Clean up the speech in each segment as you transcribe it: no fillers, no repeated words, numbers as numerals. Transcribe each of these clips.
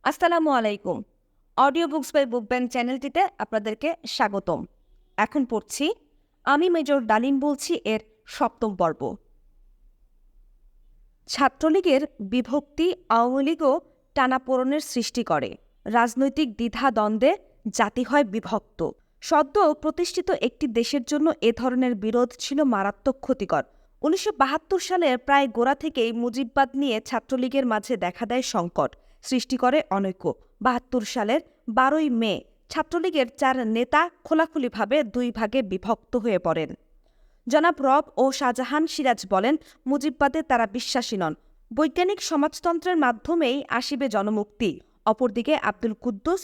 আসসালামু আলাইকুম। Audio books by book bank চ্যানেলটিতে আপনাদেরকে স্বাগতম। এখন পড়ছি আমি মেজর ডালিম বলছি এর ৭ম পর্ব। ছাত্রলীগের বিভক্তি আওয়ামী লীগও টানাপোড়েনের সৃষ্টি করে। রাজনৈতিক দ্বিধাদ্বন্দ্বে জাতি হয় বিভক্ত। সদ্য প্রতিষ্ঠিত একটি দেশের জন্য এ ধরনের বিরোধ ছিল মারাত্মক ক্ষতিকর। ১৯৭২ সালের প্রায় গোড়া থেকেই মুজিববাদ নিয়ে ছাত্রলীগের মাঝে দেখা দেয় সংকট, সৃষ্টি করে অনৈক্য। ৭২ সালের ১২ই মে ছাত্রলীগের ৪ নেতা খোলাখুলিভাবে দুই ভাগে বিভক্ত হয়ে পড়েন। জনাব রব ও শাহজাহান সিরাজ বলেন, মুজিববাদে তারা বিশ্বাসী নন, বৈজ্ঞানিক সমাজতন্ত্রের মাধ্যমেই আসিবে জনমুক্তি। অপরদিকে আব্দুল কুদ্দুস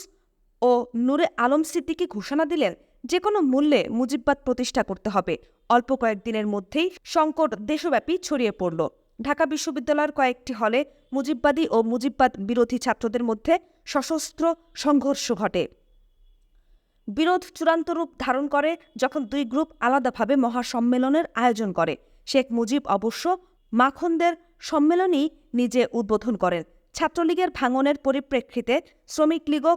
ও নূরে আলম সিদ্দিকী ঘোষণা দিলেন, যে কোনো মূল্যে মুজিববাদ প্রতিষ্ঠা করতে হবে। অল্প কয়েকদিনের মধ্যেই সংকট দেশব্যাপী ছড়িয়ে পড়ল। ঢাকা বিশ্ববিদ্যালয়ের কয়েকটি হলে মুজিববাদী ও মুজিববাদ বিরোধী ছাত্রদের মধ্যে সশস্ত্র সংঘর্ষ ঘটে। বিরোধ চূড়ান্ত রূপ ধারণ করে যখন দুই গ্রুপ আলাদাভাবে মহাসম্মেলনের আয়োজন করে। শেখ মুজিব অবশ্য মাখনদের সম্মেলনই নিজে উদ্বোধন করেন। ছাত্রলীগের ভাঙনের পরিপ্রেক্ষিতে শ্রমিক লীগেও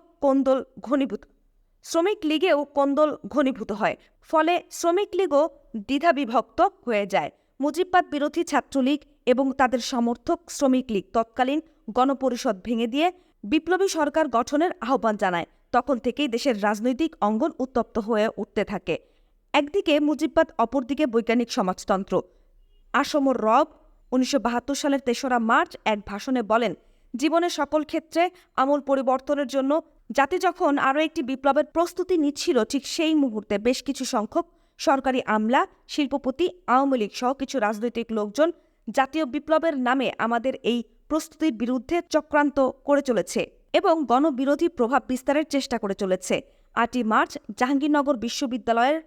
কোন্দল ঘনীভূত হয়। ফলে শ্রমিক লীগও দ্বিধাবিভক্ত হয়ে যায়। মুজিববাদ বিরোধী ছাত্রলীগ এবং তাদের সমর্থক শ্রমিক লীগ তৎকালীন গণপরিষদ ভেঙে দিয়ে বিপ্লবী সরকার গঠনের আহ্বান জানায়। তখন থেকেই দেশের রাজনৈতিক অঙ্গন উত্তপ্ত হয়ে উঠতে থাকে। একদিকে মুজিববাদ, অপরদিকে বৈজ্ঞানিক সমাজতন্ত্র। আসম রব ১৯৭২ সালের ৩রা মার্চ এক ভাষণে বলেন, জীবনের সকল ক্ষেত্রে আমূল পরিবর্তনের জন্য জাতি যখন আরও একটি বিপ্লবের প্রস্তুতি নিচ্ছিল, ঠিক সেই মুহূর্তে বেশ কিছু সংখ্যক সরকারি আমলা, শিল্পপতি, আওয়ামী লীগ সহ কিছু রাজনৈতিক লোকজন জাতীয় বিপ্লবের নামে আমাদের এই প্রস্তুতির বিরুদ্ধে চক্রান্ত করে চলেছে এবং গণবিরোধী প্রভাব বিস্তারের চেষ্টা করে চলেছে। ৮ই মার্চ জাহাঙ্গীরনগর বিশ্ববিদ্যালয়ের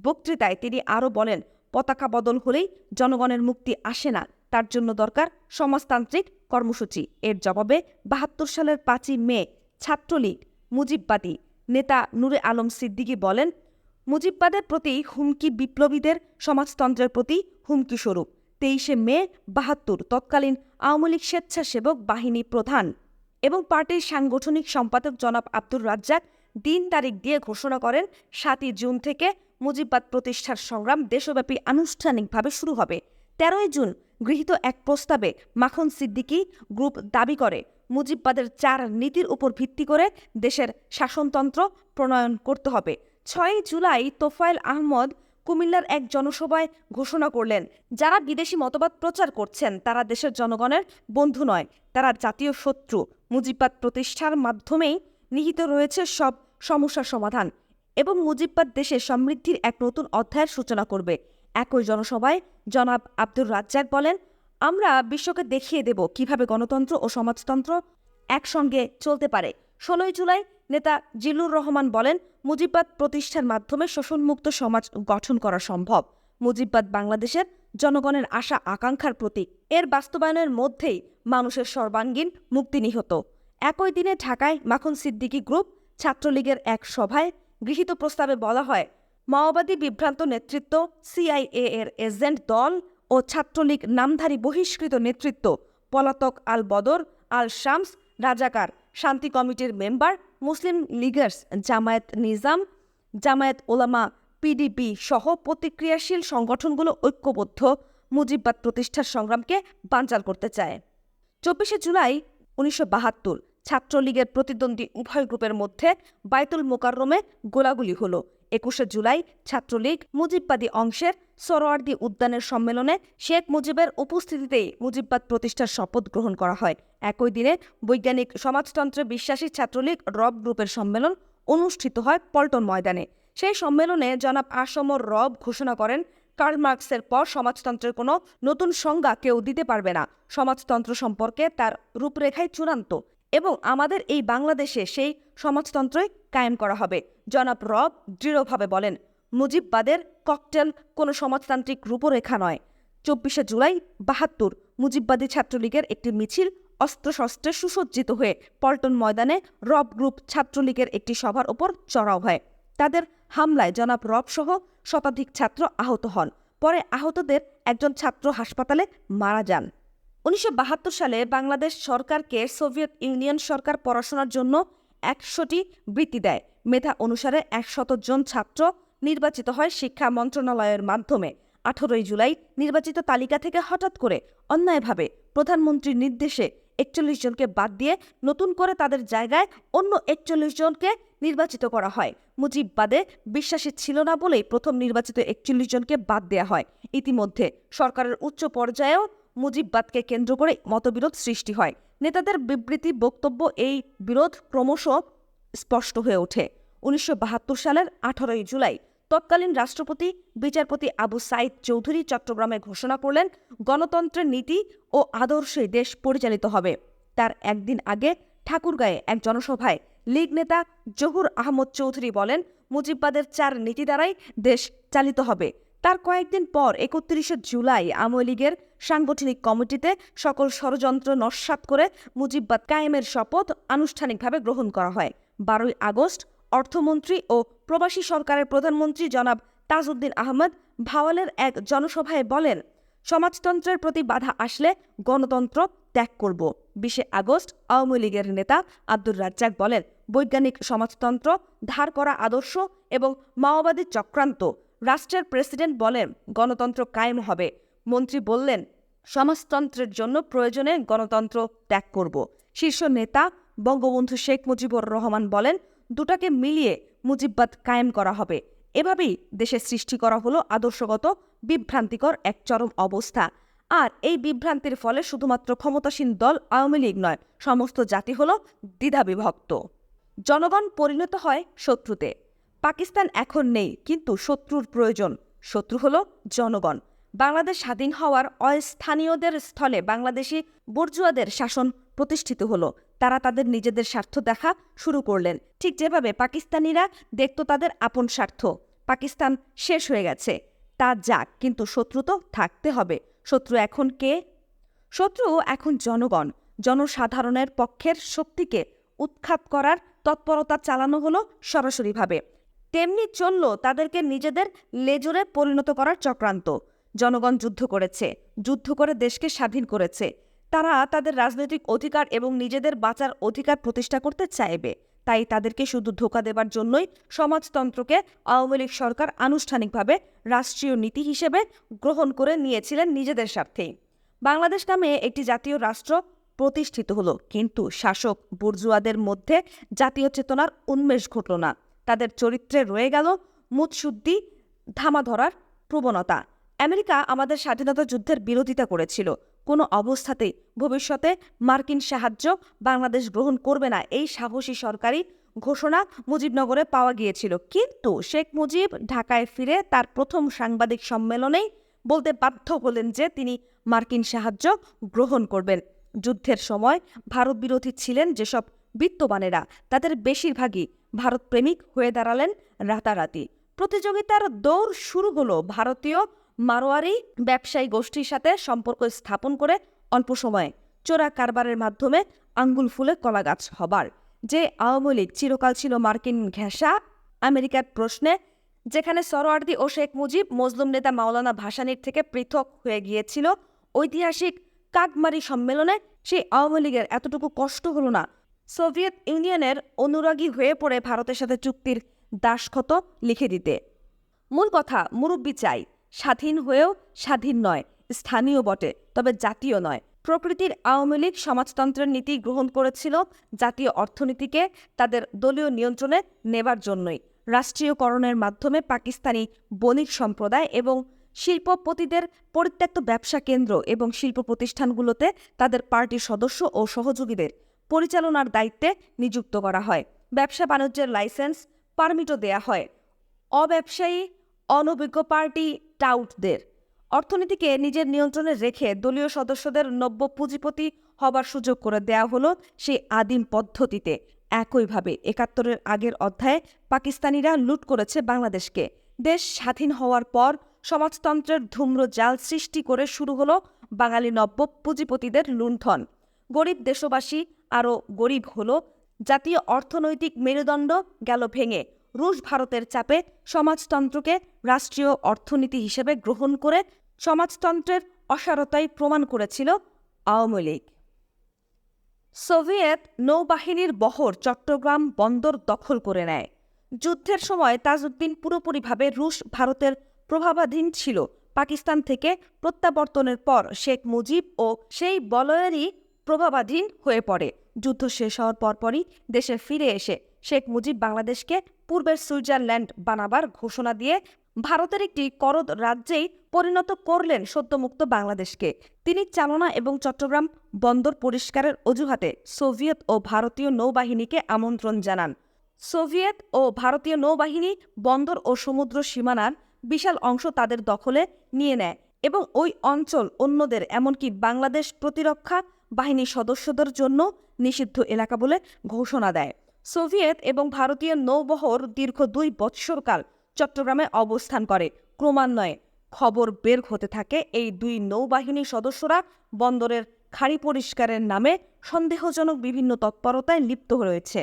বক্তৃতায় তিনি আরও বলেন, পতাকা বদল হলেই জনগণের মুক্তি আসে না, তার জন্য দরকার সমাজতান্ত্রিক কর্মসূচি। এর জবাবে ৭২ সালের ৫ই মে ছাত্রলীগ মুজিববাদী নেতা নূরে আলম সিদ্দিকী বলেন, মুজিববাদের প্রতি হুমকি বিপ্লবীদের সমাজতন্ত্রের প্রতি হুমকি স্বরূপ। ২৩শে মে ৭২ তৎকালীন আওয়ামী লীগ স্বেচ্ছাসেবক বাহিনী প্রধান এবং পার্টির সাংগঠনিক সম্পাদক জনাব আব্দুর রাজ্জাক দিন তারিখ দিয়ে ঘোষণা করেন, ৭ই জুন থেকে মুজিববাদ প্রতিষ্ঠার সংগ্রাম দেশব্যাপী আনুষ্ঠানিকভাবে শুরু হবে। ১৩ই জুন গৃহীত এক প্রস্তাবে মাখন সিদ্দিকী গ্রুপ দাবি করে, মুজিববাদের ৪ নীতির উপর ভিত্তি করে দেশের শাসনতন্ত্র প্রণয়ন করতে হবে। ৬ই জুলাই তোফায়েল আহমদ কুমিল্লার এক জনসভায় ঘোষণা করলেন, যারা বিদেশি মতবাদ প্রচার করছেন তারা দেশের জনগণের বন্ধু নয়, তারা জাতীয় শত্রু। মুজিববাদ প্রতিষ্ঠার মাধ্যমেই নিহিত রয়েছে সব সমস্যার সমাধান এবং মুজিববাদ দেশের সমৃদ্ধির এক নতুন অধ্যায়ের সূচনা করবে। একই জনসভায় জনাব আব্দুর রাজ্জাক বলেন, আমরা বিশ্বকে দেখিয়ে দেব কিভাবে গণতন্ত্র ও সমাজতন্ত্র একসঙ্গে চলতে পারে। ১৬ই জুলাই নেতা জিল্লুর রহমান বলেন, মুজিববাদ প্রতিষ্ঠার মাধ্যমে শোষণমুক্ত সমাজ গঠন করা সম্ভব। মুজিববাদ বাংলাদেশের জনগণের আশা আকাঙ্ক্ষার প্রতীক। এর বাস্তবায়নের মধ্যেই মানুষের সর্বাঙ্গীন মুক্তি নিহত। একই দিনে ঢাকায় মাখন সিদ্দিকী গ্রুপ ছাত্রলীগের এক সভায় গৃহীত প্রস্তাবে বলা হয়, মাওবাদী বিভ্রান্ত নেতৃত্ব, সিআইএ এর এজেন্ট দল ও ছাত্রলীগ নামধারী বহিষ্কৃত নেতৃত্ব, পলাতক আল বদর, আল শামস, রাজাকার, শান্তি কমিটির মেম্বার, মুসলিম লিগার্স, জামায়াত নিজাম, জামায়াত ওলামা, পিডিপি সহ প্রতিক্রিয়াশীল সংগঠনগুলো ঐক্যবদ্ধ মুজিববাদ প্রতিষ্ঠার সংগ্রামকে বানচাল করতে চায়। ২৪শে জুলাই ১৯৭২ ছাত্রলীগের প্রতিদ্বন্দ্বী উভয় গ্রুপের মধ্যে বায়তুল মোকাররমে গোলাগুলি হলো। ২১শে জুলাই ছাত্রলীগ মুজিববাদী অংশের সোহরাওয়ার্দী উদ্যানের সম্মেলনে শেখ মুজিবের উপস্থিতিতেই মুজিববাদ প্রতিষ্ঠার শপথ গ্রহণ করা হয়। একই দিনে বৈজ্ঞানিক সমাজতন্ত্রে বিশ্বাসী ছাত্রলীগ রব গ্রুপের সম্মেলন অনুষ্ঠিত হয় পল্টন ময়দানে। সেই সম্মেলনে জনাব আসম রব ঘোষণা করেন, কার্ল মার্কসের পর সমাজতন্ত্রের কোনো নতুন সংজ্ঞা কেউ দিতে পারবে না। সমাজতন্ত্র সম্পর্কে তার রূপরেখাই চূড়ান্ত এবং আমাদের এই বাংলাদেশে সেই সমাজতন্ত্রই কায়েম করা হবে। জনাব রব দৃঢ়ভাবে বলেন, মুজিববাদের ককটেল কোনো সমাজতান্ত্রিক রূপরেখা নয়। ২৪শে জুলাই ৭২ মুজিববাদী ছাত্রলীগের একটি মিছিল অস্ত্রশস্ত্রে সুসজ্জিত হয়ে পল্টন ময়দানে রব গ্রুপ ছাত্রলীগের একটি সভার ওপর চড়াও হয়। তাদের হামলায় জনাব রব সহ শতাধিক ছাত্র আহত হন। পরে আহতদের একজন ছাত্র হাসপাতালে মারা যান। 1972 সালে বাংলাদেশ সরকারকে সোভিয়েত ইউনিয়ন সরকার পড়াশোনার জন্য 100টি বৃত্তি দেয়। মেধা অনুসারে 100 জন ছাত্র নির্বাচিত হয় শিক্ষা মন্ত্রণালয়ের মাধ্যমে। 18 জুলাই নির্বাচিত তালিকা থেকে হঠাৎ করে অন্যায়ভাবে প্রধানমন্ত্রীর নির্দেশে 41 জনকে বাদ দিয়ে নতুন করে তাদের জায়গায় অন্য 41 জনকে নির্বাচিত করা হয়। মুজিববাদে বিশ্বাসী ছিল না বলেই প্রথম নির্বাচিত 41 জনকে বাদ দেয়া হয়। ইতিমধ্যে সরকারের উচ্চ পর্যায়েও মুজিববাদকে কেন্দ্র করে মতবিরোধ সৃষ্টি হয়। নেতাদের বিবৃতি, বক্তব্য এই বিরোধ ক্রমশ স্পষ্ট হয়ে ওঠে। 1972 সালের 18 জুলাই তৎকালীন রাষ্ট্রপতি বিচারপতি আবু সাইদ চৌধুরী চট্টগ্রামে ঘোষণা করলেন, গণতন্ত্রের নীতি ও আদর্শে দেশ পরিচালিত হবে। তার একদিন আগে ঠাকুরগাঁয়ে এক জনসভায় লীগ নেতা জহুর আহমদ চৌধুরী বলেন, মুজিববাদের 4 নীতি দ্বারাই দেশ চালিত হবে। তার কয়েকদিন পর 31 জুলাই আওয়ামী লীগের সাংগঠনিক কমিটিতে সকল ষড়যন্ত্র নস্যাৎ করে মুজিববাদ কায়েমের শপথ আনুষ্ঠানিকভাবে গ্রহণ করা হয়। 12 আগস্ট অর্থমন্ত্রী ও প্রবাসী সরকারের প্রধানমন্ত্রী জনাব তাজউদ্দিন আহমদ ভাওয়ালের এক জনসভায় বলেন, সমাজতন্ত্রের প্রতি বাধা আসলে গণতন্ত্র ত্যাগ করব। 20 আগস্ট আওয়ামী লীগের নেতা আব্দুর রাজ্জাক বলেন, বৈজ্ঞানিক সমাজতন্ত্র ধার করা আদর্শ এবং মাওবাদী চক্রান্ত। রাষ্ট্রের প্রেসিডেন্ট বলেন, গণতন্ত্র কায়েম হবে। মন্ত্রী বললেন, সমাজতন্ত্রের জন্য প্রয়োজনে গণতন্ত্র ত্যাগ করব। শীর্ষ নেতা বঙ্গবন্ধু শেখ মুজিবুর রহমান বলেন, দুটাকে মিলিয়ে মুজিববাদ কায়েম করা হবে। এভাবেই দেশে সৃষ্টি করা হলো আদর্শগত বিভ্রান্তিকর এক চরম অবস্থা। আর এই বিভ্রান্তির ফলে শুধুমাত্র ক্ষমতাসীন দল আওয়ামী লীগ নয়, সমস্ত জাতি হলো দ্বিধাবিভক্ত। জনগণ পরিণত হয় শত্রুতে। পাকিস্তান এখন নেই, কিন্তু শত্রুর প্রয়োজন। শত্রু হলো জনগণ। বাংলাদেশ স্বাধীন হওয়ার অস্থানীয়দের স্থলে বাংলাদেশি বুর্জুয়াদের শাসন প্রতিষ্ঠিত হলো। তারা তাদের নিজেদের স্বার্থ দেখা শুরু করলেন, ঠিক যেভাবে পাকিস্তানিরা দেখত তাদের আপন স্বার্থ। পাকিস্তান শেষ হয়ে গেছে, তা যাক, কিন্তু শত্রু তো থাকতে হবে। শত্রু এখন কে? শত্রু এখন জনগণ। জনসাধারণের পক্ষের শক্তিকে উৎখাত করার তৎপরতা চালানো হলো সরাসরিভাবে। তেমনি চলল তাদেরকে নিজেদের লেজুরে পরিণত করার চক্রান্ত। জনগণ যুদ্ধ করেছে, যুদ্ধ করে দেশকে স্বাধীন করেছে। তারা তাদের রাজনৈতিক অধিকার এবং নিজেদের বাঁচার অধিকার প্রতিষ্ঠা করতে চাইবে। তাই তাদেরকে শুধু ধোঁকা দেবার জন্যই সমাজতন্ত্রকে আওয়ামী লীগ সরকার আনুষ্ঠানিকভাবে রাষ্ট্রীয় নীতি হিসেবে গ্রহণ করে নিয়েছিলেন নিজেদের স্বার্থেই। বাংলাদেশ নামে একটি জাতীয় রাষ্ট্র প্রতিষ্ঠিত হলো, কিন্তু শাসক বুর্জুয়াদের মধ্যে জাতীয় চেতনার উন্মেষ ঘটল না। তাদের চরিত্রে রয়ে গেল মুৎসুদ্দি ধামা ধরার প্রবণতা। আমেরিকা আমাদের স্বাধীনতা যুদ্ধের বিরোধিতা করেছিল। কোনো অবস্থাতেই ভবিষ্যতে মার্কিন সাহায্য বাংলাদেশ গ্রহণ করবে না, এই সাহসী সরকারি ঘোষণা মুজিবনগরে পাওয়া গিয়েছিল। কিন্তু শেখ মুজিব ঢাকায় ফিরে তার প্রথম সাংবাদিক সম্মেলনেই বলতে বাধ্য হলেন যে তিনি মার্কিন সাহায্য গ্রহণ করবেন। যুদ্ধের সময় ভারত বিরোধী ছিলেন যেসব বিত্তবানেরা, তাদের বেশিরভাগই ভারতপ্রেমিক হয়ে দাঁড়ালেন রাতারাতি। প্রতিযোগিতার দৌড় শুরু হলো ভারতীয় মারোয়ারি ব্যবসায়ী গোষ্ঠীর সাথে সম্পর্ক স্থাপন করে অল্প সময়ে চোরা কারবারের মাধ্যমে আঙ্গুল ফুলে কলাগাছ হবার। যে আওয়ামী লীগ চিরকাল ছিল মার্কিন ঘেঁষা আমেরিকার প্রশ্নে, যেখানে সরোয়ার্দী ও শেখ মুজিব মজলুম নেতা মাওলানা ভাসানীর থেকে পৃথক হয়ে গিয়েছিল, ঐতিহাসিক কাকমারি সম্মেলনে সেই আওয়ামী লীগের এতটুকু কষ্ট হলো না সোভিয়েত ইউনিয়নের অনুরাগী হয়ে পড়ে ভারতের সাথে চুক্তির দাসখত লিখে দিতে। মূল কথা, মুরব্বি চাই, স্বাধীন হয়েও স্বাধীন নয়, স্থানীয় বটে তবে জাতীয় নয়। প্রকৃতির আওয়ামী লীগ সমাজতন্ত্রের নীতি গ্রহণ করেছিল জাতীয় অর্থনীতিকে তাদের দলীয় নিয়ন্ত্রণে নেবার জন্যই। রাষ্ট্রীয়করণের মাধ্যমে পাকিস্তানি বণিক সম্প্রদায় এবং শিল্পপতিদের পরিত্যক্ত ব্যবসা কেন্দ্র এবং শিল্প প্রতিষ্ঠানগুলোতে তাদের পার্টির সদস্য ও সহযোগীদের পরিচালনার দায়িত্বে নিযুক্ত করা হয়। ব্যবসা বাণিজ্যের লাইসেন্স, পারমিটও দেয়া হয় অব্যবসায়ী অনভিজ্ঞ পার্টি টাউটদের। অর্থনীতিকে নিজের নিয়ন্ত্রণে রেখে দলীয় সদস্যদের নব্য পুঁজিপতি হবার সুযোগ করে দেয়া হলো সেই আদিম পদ্ধতিতে। একইভাবে ৭১-এর আগের অধ্যায়ে পাকিস্তানিরা লুট করেছে বাংলাদেশকে। দেশ স্বাধীন হওয়ার পর সমাজতন্ত্রের ধূম্র জাল সৃষ্টি করে শুরু হলো বাঙালি নব্য পুঁজিপতিদের লুণ্ঠন। গরিব দেশবাসী আরও গরিব হলো। জাতীয় অর্থনৈতিক মেরুদণ্ড গেল ভেঙে। রুশ ভারতের চাপে সমাজতন্ত্রকে রাষ্ট্রীয় অর্থনীতি হিসেবে গ্রহণ করে সমাজতন্ত্রের অসারতাই প্রমাণ করেছিল আওয়ামী লীগ। সোভিয়েত নৌবাহিনীর বহর চট্টগ্রাম বন্দর দখল করে নেয়। যুদ্ধের সময় তাজউদ্দিন পুরোপুরিভাবে রুশ ভারতের প্রভাবাধীন ছিল। পাকিস্তান থেকে প্রত্যাবর্তনের পর শেখ মুজিব ও সেই বলয়েরই প্রভাবাধীন হয়ে পড়ে। যুদ্ধ শেষ হওয়ার পরপরই দেশে ফিরে এসে শেখ মুজিব বাংলাদেশকে পূর্বের সুইজারল্যান্ড বানাবার ঘোষণা দিয়ে ভারতের একটি করদ রাজ্যেই পরিণত করলেন সদ্যমুক্ত বাংলাদেশকে। তিনি চালনা এবং চট্টগ্রাম বন্দর পরিষ্কারের অজুহাতে সোভিয়েত ও ভারতীয় নৌবাহিনীকে আমন্ত্রণ জানান। সোভিয়েত ও ভারতীয় নৌবাহিনী বন্দর ও সমুদ্র সীমানার বিশাল অংশ তাদের দখলে নিয়ে নেয় এবং ওই অঞ্চল অন্যদের, এমনকি বাংলাদেশ প্রতিরক্ষা বাহিনীর সদস্যদের জন্য নিষিদ্ধ এলাকা বলে ঘোষণা দেয়। সোভিয়েত এবং ভারতীয় নৌবহর দীর্ঘ 2 বৎসরকাল চট্টগ্রামে অবস্থান করে। ক্রমান্বয়ে খবর বের হতে থাকে এই 2 নৌবাহিনীর সদস্যরা বন্দরের খাড়ি পরিষ্কারের নামে সন্দেহজনক বিভিন্ন তৎপরতায় লিপ্ত রয়েছে।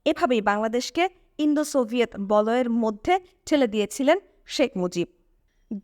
এভাবেই বাংলাদেশকে ইন্দো সোভিয়েত বলয়ের মধ্যে ঠেলে দিয়েছিলেন শেখ মুজিব।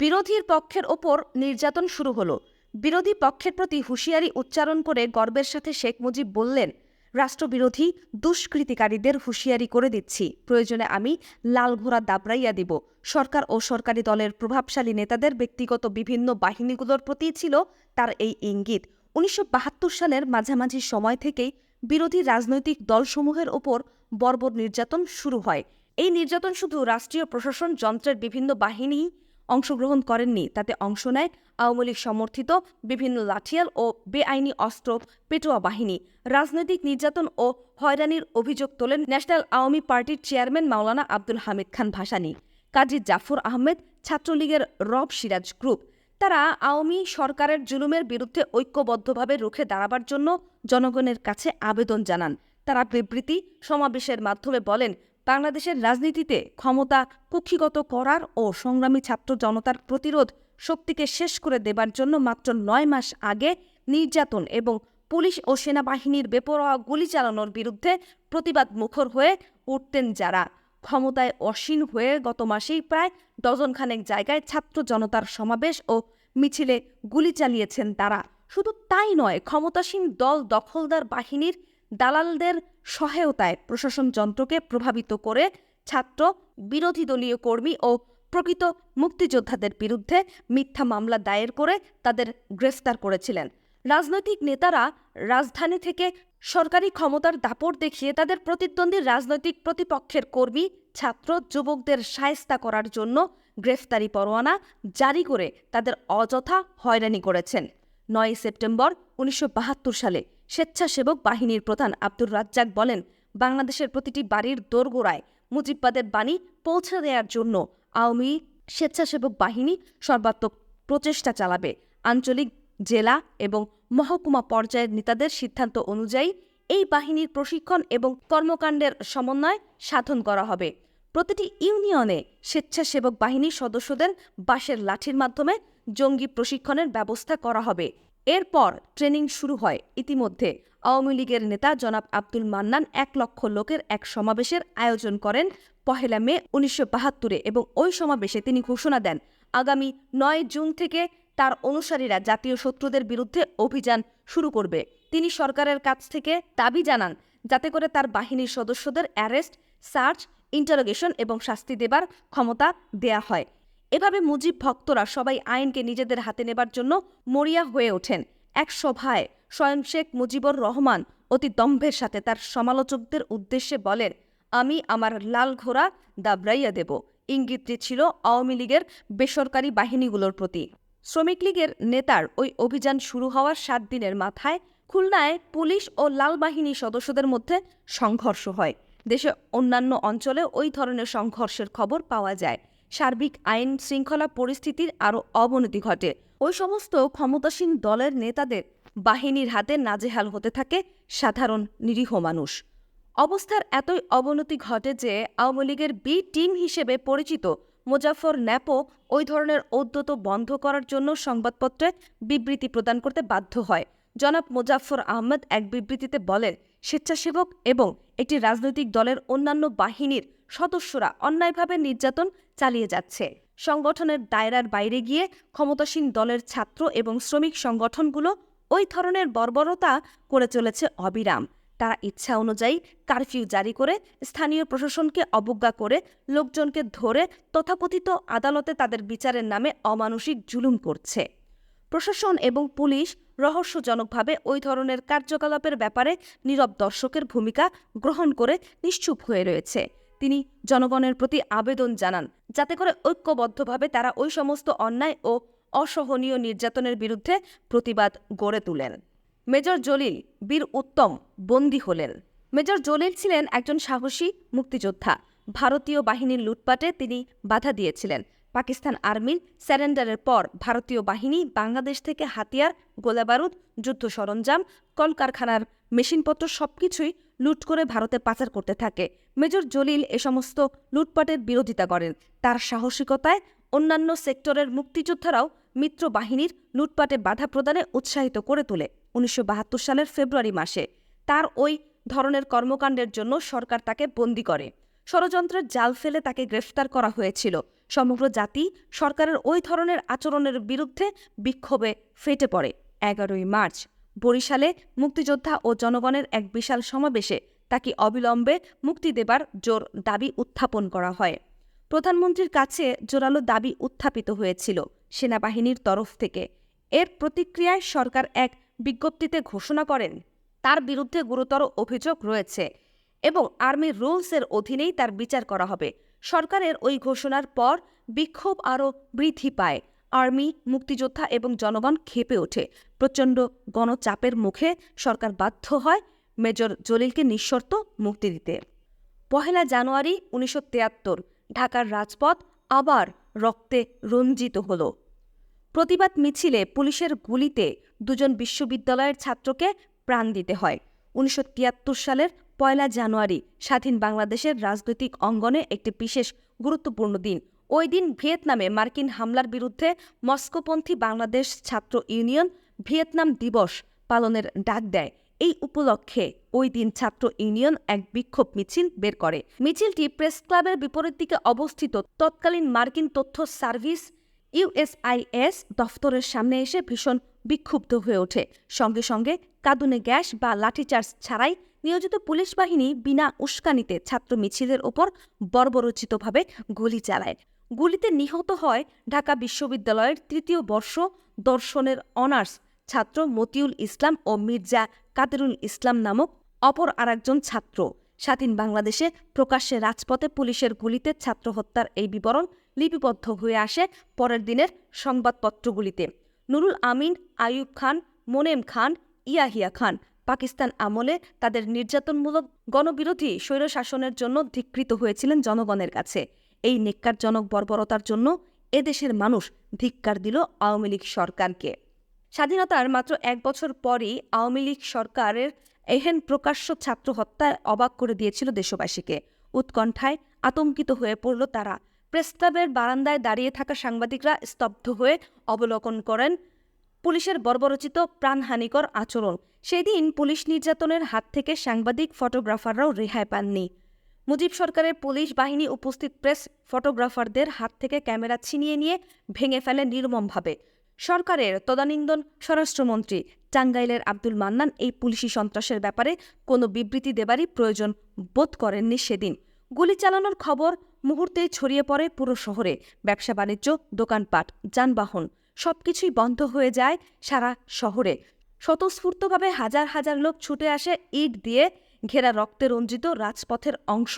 বিরোধীর পক্ষের ওপর নির্যাতন শুরু হলো। বিরোধী পক্ষের প্রতি হুঁশিয়ারি উচ্চারণ করে গর্বের সাথে শেখ মুজিব বললেন, রাষ্ট্রবিরোধী দুষ্কৃতিকারীদের হুঁশিয়ারি করে দিচ্ছি, প্রয়োজনে আমি লাল ঘোড়া দাবড়াইয়া দিব। সরকার ও সরকারি দলের প্রভাবশালী নেতাদের ব্যক্তিগত বিভিন্ন বাহিনীগুলোর প্রতি ছিল তার এই ইঙ্গিত। 1972 সালের মাঝামাঝি সময় থেকেই বিরোধী রাজনৈতিক দলসমূহের ওপর বর্বর নির্যাতন শুরু হয়। এই নির্যাতন শুধু রাষ্ট্রীয় প্রশাসন যন্ত্রের বিভিন্ন বাহিনী অংশগ্রহণ করেননি, তাতে অংশ নেয় আওয়ামী লীগ সমর্থিত বিভিন্ন লাঠিয়াল ও বেআইনি অস্ত্র পেটোয়া বাহিনী। রাজনৈতিক নির্যাতন ও হয়রানির অভিযোগ তোলেন ন্যাশনাল আওয়ামী পার্টির চেয়ারম্যান মাওলানা আব্দুল হামিদ খান ভাসানী, কাজী জাফর আহমেদ, ছাত্রলীগের রব সিরাজ গ্রুপ। তারা আওয়ামী সরকারের জুলুমের বিরুদ্ধে ঐক্যবদ্ধভাবে রুখে দাঁড়াবার জন্য জনগণের কাছে আবেদন জানান। তারা বিবৃতি সমাবেশের মাধ্যমে বলেন, বাংলাদেশের রাজনীতিতে ক্ষমতা কুক্ষিগত করার ও সংগ্রামী ছাত্র জনতার প্রতিরোধ শক্তিকে শেষ করে দেবার জন্য মাত্র 9 মাস আগে নির্যাতন এবং পুলিশ ও সেনাবাহিনীর বেপরোয়া গুলি চালানোর বিরুদ্ধে প্রতিবাদ মুখর হয়ে উঠতেন যারা, ক্ষমতায় অসীন হয়ে গত মাসেই প্রায় ডজনখানেক জায়গায় ছাত্র জনতার সমাবেশ ও মিছিলে গুলি চালিয়েছেন তারা। শুধু তাই নয়, ক্ষমতাসীন দল দখলদার বাহিনীর দালালদের সহায়তায় প্রশাসন যন্ত্রকে প্রভাবিত করে ছাত্র, বিরোধী দলীয় কর্মী ও প্রকৃত মুক্তিযোদ্ধাদের বিরুদ্ধে মিথ্যা মামলা দায়ের করে তাদের গ্রেফতার করেছিলেন। রাজনৈতিক নেতারা রাজধানী থেকে সরকারি ক্ষমতার দাপট দেখিয়ে তাদের প্রতিদ্বন্দ্বী রাজনৈতিক প্রতিপক্ষের কর্মী, ছাত্র, যুবকদের শায়েস্তা করার জন্য গ্রেফতারি পরোয়ানা জারি করে তাদের অযথা হয়রানি করেছেন। 9 সেপ্টেম্বর 1972 সালে স্বেচ্ছাসেবক বাহিনীর প্রধান আব্দুর রাজ্জাক বলেন, বাংলাদেশের প্রতিটি বাড়ির দোরগোড়ায় মুজিববাদের বাণী পৌঁছে দেওয়ার জন্য আওয়ামী স্বেচ্ছাসেবক বাহিনী সর্বাত্মক প্রচেষ্টা চালাবে। আঞ্চলিক, জেলা এবং মহকুমা পর্যায়ের নেতাদের সিদ্ধান্ত অনুযায়ী এই বাহিনীর প্রশিক্ষণ এবং কর্মকাণ্ডের সমন্বয় সাধন করা হবে। প্রতিটি ইউনিয়নে স্বেচ্ছাসেবক বাহিনীর সদস্যদের বাঁশের লাঠির মাধ্যমে জঙ্গি প্রশিক্ষণের ব্যবস্থা করা হবে। এরপর ট্রেনিং শুরু হয়। ইতিমধ্যে আওয়ামী লীগের নেতা জনাব আব্দুল মান্নান 1 লক্ষ লোকের এক সমাবেশের আয়োজন করেন 1 মে 1972 এবং ওই সমাবেশে তিনি ঘোষণা দেন, আগামী 9 জুন থেকে তার অনুসারীরা জাতীয় শত্রুদের বিরুদ্ধে অভিযান শুরু করবে। তিনি সরকারের কাছ থেকে দাবি জানান যাতে করে তার বাহিনীর সদস্যদের অ্যারেস্ট, সার্চ, ইন্টারোগেশন এবং শাস্তি দেবার ক্ষমতা দেয়া হয়। এভাবে মুজিব ভক্তরা সবাই আইনকে নিজেদের হাতে নেবার জন্য মরিয়া হয়ে ওঠেন। এক সভায় স্বয়ং শেখ মুজিবুর রহমান অতি দম্ভের সাথে তার সমালোচকদের উদ্দেশ্যে বলেন, আমি আমার লাল ঘোড়া দাবড়াইয়া দেব। ইঙ্গিতটি ছিল আওয়ামী লীগের বেসরকারি বাহিনীগুলোর প্রতি। শ্রমিক লীগের নেতার ওই অভিযান শুরু হওয়ার 7 দিনের মাথায় খুলনায় পুলিশ ও লাল বাহিনীর সদস্যদের মধ্যে সংঘর্ষ হয়। দেশের অন্যান্য অঞ্চলে ওই ধরনের সংঘর্ষের খবর পাওয়া যায়। সার্বিক আইন শৃঙ্খলা পরিস্থিতির আরও অবনতি ঘটে। ওই সমস্ত ক্ষমতাসীন দলের নেতাদের বাহিনীর হাতে নাজেহাল হতে থাকে সাধারণ নিরীহ মানুষ। অবস্থার এতই অবনতি ঘটে যে আওয়ামী লীগের বি টিম হিসেবে পরিচিত মোজাফফর ন্যাপো ওই ধরনের ঔদ্ধত্য বন্ধ করার জন্য সংবাদপত্রে বিবৃতি প্রদান করতে বাধ্য হয়। জনাব মোজাফফর আহমেদ এক বিবৃতিতে বলেন, স্বেচ্ছাসেবক এবং একটি রাজনৈতিক দলের অন্যান্য বাহিনীর সদস্যরা অন্যায়ভাবে নির্যাতন চালিয়ে যাচ্ছে। সংগঠনের দায়রার বাইরে গিয়ে ক্ষমতাসীন দলের ছাত্র এবং শ্রমিক সংগঠনগুলো ওই ধরনের বর্বরতা করে চলেছে অবিরাম। তারা ইচ্ছা অনুযায়ী কারফিউ জারি করে, স্থানীয় প্রশাসনকে অবজ্ঞা করে, লোকজনকে ধরে তথাকথিত আদালতে তাদের বিচারের নামে অমানুষিক জুলুম করছে। প্রশাসন এবং পুলিশ রহস্যজনকভাবে ওই ধরনের কার্যকলাপের ব্যাপারে নীরব দর্শকের ভূমিকা গ্রহণ করে নিশ্চুপ হয়ে রয়েছে। তিনি জনগণের প্রতি আবেদন জানান যাতে করে ঐক্যবদ্ধভাবে তারা ওই সমস্ত অন্যায় ও অসহনীয় নির্যাতনের বিরুদ্ধে প্রতিবাদ গড়ে তোলেন। মেজর জলিল বীর উত্তম বন্দী হলেন। মেজর জলিল ছিলেন একজন সাহসী মুক্তিযোদ্ধা। ভারতীয় বাহিনীর লুটপাটে তিনি বাধা দিয়েছিলেন। পাকিস্তান আর্মির স্যারেন্ডারের পর ভারতীয় বাহিনী বাংলাদেশ থেকে হাতিয়ার, গোলাবারুদ, যুদ্ধ সরঞ্জাম, কলকারখানার মেশিনপত্র সবকিছুই লুট করে ভারতে পাচার করতে থাকে। মেজর জলিল এ সমস্ত লুটপাটের বিরোধিতা করেন। তার সাহসিকতায় অন্যান্য সেক্টরের মুক্তিযোদ্ধারাও মিত্র বাহিনীর লুটপাটে বাধা প্রদানে উৎসাহিত করে তোলে। 1972 সালের ফেব্রুয়ারি মাসে তার ওই ধরনের কর্মকাণ্ডের জন্য সরকার তাকে বন্দী করে। ষড়যন্ত্রের জাল ফেলে তাকে গ্রেফতার করা হয়েছিল। সমগ্র জাতি সরকারের ওই ধরনের আচরণের বিরুদ্ধে বিক্ষোভে ফেটে পড়ে। 11ই মার্চ বরিশালে মুক্তিযোদ্ধা ও জনগণের এক বিশাল সমাবেশে তাকে অবিলম্বে মুক্তি দেবার জোর দাবি উত্থাপন করা হয়। প্রধানমন্ত্রীর কাছে জোরালো দাবি উত্থাপিত হয়েছিল সেনাবাহিনীর তরফ থেকে। এর প্রতিক্রিয়ায় সরকার এক বিজ্ঞপ্তিতে ঘোষণা করেন তার বিরুদ্ধে গুরুতর অভিযোগ রয়েছে এবং আর্মি রুলসের অধীনেই তার বিচার করা হবে। সরকারের ওই ঘোষণার পর বিক্ষোভ আরও বৃদ্ধি পায়। আর্মি, মুক্তিযোদ্ধা এবং জনগণ ক্ষেপে ওঠে। প্রচণ্ড গণচাপের মুখে সরকার বাধ্য হয় মেজর জলিলকে নিঃশর্ত মুক্তি দিতে। 1 জানুয়ারি 1973 ঢাকার রাজপথ আবার রক্তে রঞ্জিত হল। প্রতিবাদ মিছিলে পুলিশের গুলিতে 2 বিশ্ববিদ্যালয়ের ছাত্রকে প্রাণ দিতে হয়। 1973 সালের 1 জানুয়ারি স্বাধীন বাংলাদেশের রাজনৈতিক অঙ্গনে একটি বিশেষ গুরুত্বপূর্ণ দিন। ওই দিন ভিয়েতনামে মার্কিন হামলার বিরুদ্ধে মস্কোপন্থী বাংলাদেশ ছাত্র ইউনিয়ন ভিয়েতনাম দিবস পালনের ডাক দেয়। এই উপলক্ষে ওই দিন ছাত্র ইউনিয়ন এক বিক্ষোভ মিছিল বের করে। মিছিলটি প্রেস ক্লাবের বিপরীত দিকে অবস্থিত তৎকালীন মার্কিন তথ্য সার্ভিস USIS দফতরের সামনে এসে ভীষণ বিক্ষুব্ধ হয়ে ওঠে। সঙ্গে সঙ্গে কাঁদুনে গ্যাস বা লাঠিচার্জ ছাড়াই নিয়োজিত পুলিশ বাহিনী বিনা উস্কানিতে ছাত্র মিছিলের ওপর বর্বরোচিতভাবে গুলি চালায়। গুলিতে নিহত হয় ঢাকা বিশ্ববিদ্যালয়ের 3য় বর্ষ দর্শনের অনার্স ছাত্র মতিউল ইসলাম ও মির্জা কাদেরুল ইসলাম নামক অপর আরেকজন ছাত্র। স্বাধীন বাংলাদেশে প্রকাশ্যে রাজপথে পুলিশের গুলিতে ছাত্র হত্যার এই বিবরণ লিপিবদ্ধ হয়ে আসে পরের দিনের সংবাদপত্রগুলিতে। নুরুল আমিন, আইয়ুব খান, মোনেম খান, ইয়াহিয়া খান পাকিস্তান আমলে তাদের নির্যাতনমূলক গণবিরোধী স্বৈরশাসনের জন্য ধিক্কৃত হয়েছিলেন জনগণের কাছে। এই নেক্কারজনক বর্বরতার জন্য এদেশের মানুষ ধিক্কার দিল আওয়ামী লীগ সরকারকে। স্বাধীনতার মাত্র 1 বছর পরই আওয়ামী লীগ সরকারের এহেন প্রকাশ্য ছাত্র হত্যায় অবাক করে দিয়েছিল দেশবাসীকে। উৎকণ্ঠায় আতঙ্কিত হয়ে পড়ল তারা। প্রেসক্লাবের বারান্দায় দাঁড়িয়ে থাকা সাংবাদিকরা স্তব্ধ হয়ে অবলোকন করেন পুলিশের বর্বরচিত প্রাণহানিকর আচরণ। সেদিন পুলিশ নির্যাতনের হাত থেকে সাংবাদিক, ফটোগ্রাফাররাও রেহাই পাননি। মুজিব সরকারের পুলিশ বাহিনী উপস্থিত প্রেস ফটোগ্রাফারদের হাত থেকে ক্যামেরা ছিনিয়ে নিয়ে ভেঙে ফেলে নির্মমভাবে। সরকারের তদানীন্তন স্বরাষ্ট্রমন্ত্রী টাঙ্গাইলের আব্দুল মান্নান এই পুলিশি সন্ত্রাসের ব্যাপারে কোনো বিবৃতি দেবারই প্রয়োজন বোধ করেননি সেদিন। গুলি চালানোর খবর মুহূর্তেই ছড়িয়ে পড়ে পুরো শহরে। ব্যবসা বাণিজ্য, দোকানপাট, যানবাহন সবকিছুই বন্ধ হয়ে যায় সারা শহরে। স্বতঃস্ফূর্তভাবে হাজার হাজার লোক ছুটে আসে ইট দিয়ে ঘেরা রক্তে রঞ্জিত রাজপথের অংশ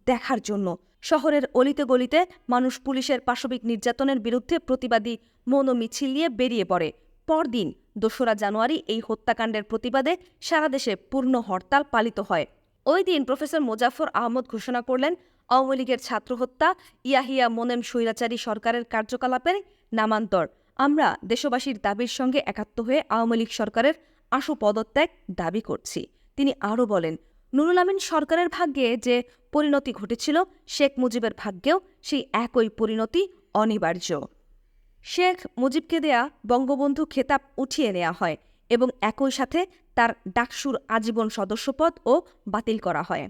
দেখার জন্য। শহরের অলিতে গলিতে মানুষ পুলিশের পাশবিক নির্যাতনের বিরুদ্ধে প্রতিবাদী মৌন মিছিল নিয়ে বেরিয়ে পড়ে। পরদিন 2 জানুয়ারি এই হত্যাকাণ্ডের প্রতিবাদে সারা দেশে পূর্ণ হরতাল পালিত হয়। ওই দিন প্রফেসর মোজাফফর আহমদ ঘোষণা করলেন আওয়ামী লীগের ছাত্র হত্যা, ইয়াহিয়া মোনেম স্বৈরাচারী সরকারের কার্যকলাপের নামান্তর। আমরা দেশবাসীর দাবির সঙ্গে একাত্ম হয়ে আওয়ামী লীগ সরকারের আশু পদত্যাগ দাবি করছি। তিনি আরও বলেন, নুরুল আমিন সরকারের ভাগ্যে যে পরিণতি ঘটেছিল, শেখ মুজিবের ভাগ্যেও সেই একই পরিণতি অনিবার্য। শেখ মুজিবকে দেয়া বঙ্গবন্ধু খেতাব উঠিয়ে নেওয়া হয় এবং একই সাথে তার ডাকসুর আজীবন সদস্যপদও বাতিল করা হয়।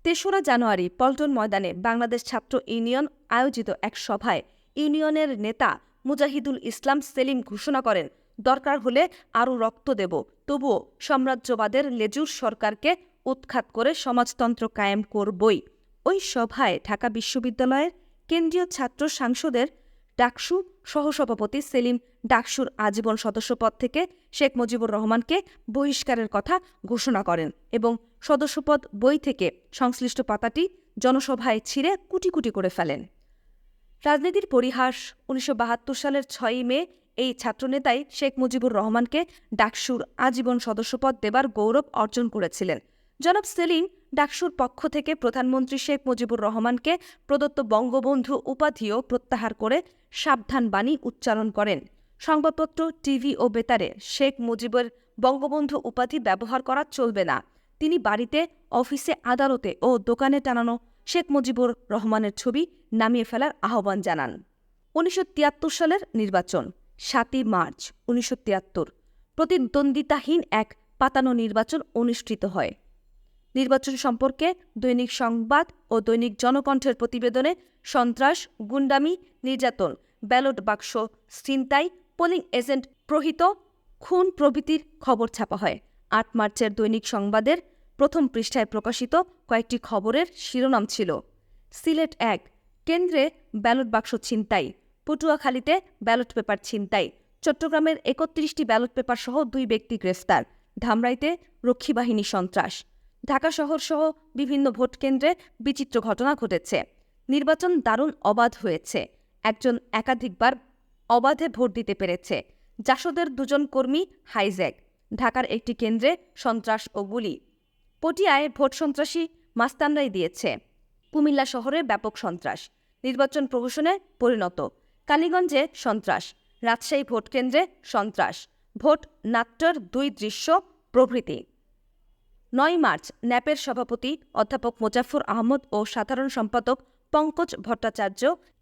3 জানুয়ারি পল্টন ময়দানে বাংলাদেশ ছাত্র ইউনিয়ন আয়োজিত এক সভায় ইউনিয়নের নেতা মুজাহিদুল ইসলাম সেলিম ঘোষণা করেন, দরকার হলে আরও রক্ত দেব, তবুও সাম্রাজ্যবাদের লেজুর সরকারকে উৎখাত করে সমাজতন্ত্র কায়েম করবই। ওই সভায় ঢাকা বিশ্ববিদ্যালয়ের কেন্দ্রীয় ছাত্র সংসদের ডাকসু সহসভাপতি সেলিম ডাকসুর আজীবন সদস্যপদ থেকে শেখ মুজিবুর রহমানকে বহিষ্কারের কথা ঘোষণা করেন এবং সদস্যপদ বই থেকে সংশ্লিষ্ট পাতাটি জনসভায় ছিঁড়ে কুটি কুটি করে ফেলেন। রাজনীতির পরিহাস ১৯৭২ সালের ৬ই মে এই ছাত্রনেতাই শেখ মুজিবুর রহমানকে ডাকসুর আজীবন সদস্যপদ দেবার গৌরব অর্জন করেছিলেন। জনাব সেলিম ডাকসুর পক্ষ থেকে প্রধানমন্ত্রী শেখ মুজিবুর রহমানকে প্রদত্ত বঙ্গবন্ধু উপাধিও প্রত্যাহার করে সাবধান বাণী উচ্চারণ করেন। সংবাদপত্র, টিভি ও বেতারে শেখ মুজিবের বঙ্গবন্ধু উপাধি ব্যবহার করা চলবে না। তিনি বাড়িতে, অফিসে, আদালতে ও দোকানে টানানো শেখ মুজিবুর রহমানের ছবি নামিয়ে ফেলার আহ্বান জানান। ১৯৭৩ সালের নির্বাচন ৭ই মার্চ ১৯৭৩ প্রতিদ্বন্দ্বিতাহীন এক পাতানো নির্বাচন অনুষ্ঠিত হয়। নির্বাচন সম্পর্কে দৈনিক সংবাদ ও দৈনিক জনকণ্ঠের প্রতিবেদনে সন্ত্রাস, গুন্ডামি, নির্যাতন, ব্যালট বাক্স ছিনতাই, পোলিং এজেন্ট প্রহৃত, খুন প্রভৃতির খবর ছাপা হয়। ৮ মার্চের দৈনিক সংবাদের প্রথম পৃষ্ঠায় প্রকাশিত কয়েকটি খবরের শিরোনাম ছিল: সিলেট ১, কেন্দ্রে ব্যালট বাক্স ছিনতাই, পটুয়াখালীতে ব্যালট পেপার ছিনতাই, চট্টগ্রামের ৩১টি ব্যালট পেপার সহ ২ ব্যক্তি গ্রেফতার, ধামরাইতে রক্ষী বাহিনী সন্ত্রাস। ঢাকা শহরসহ বিভিন্ন ভোট কেন্দ্রে বিচিত্র ঘটনা ঘটেছে। নির্বাচন দারুণ অবাধ হয়েছে। একজন একাধিকবার অবাধে ভোট দিতে পেরেছে। জাসদের ২ জন কর্মী হাইজ্যাক। ঢাকার একটি কেন্দ্রে সন্ত্রাস ও গুলি। পটিয়ায় ভোট সন্ত্রাসী মাস্তানরাই দিয়েছে। কুমিল্লা শহরে ব্যাপক সন্ত্রাস, নির্বাচন প্রহসনে পরিণত। কালীগঞ্জে সন্ত্রাস, রাজশাহী ভোটকেন্দ্রে সন্ত্রাস, ভোট নাট্যর ২ দৃশ্য প্রভৃতি। ৯ মার্চ ন্যাপের সভাপতি অধ্যাপক মোজাফফর আহমদ ও সাধারণ সম্পাদক পঙ্কজ ভট্টাচার্য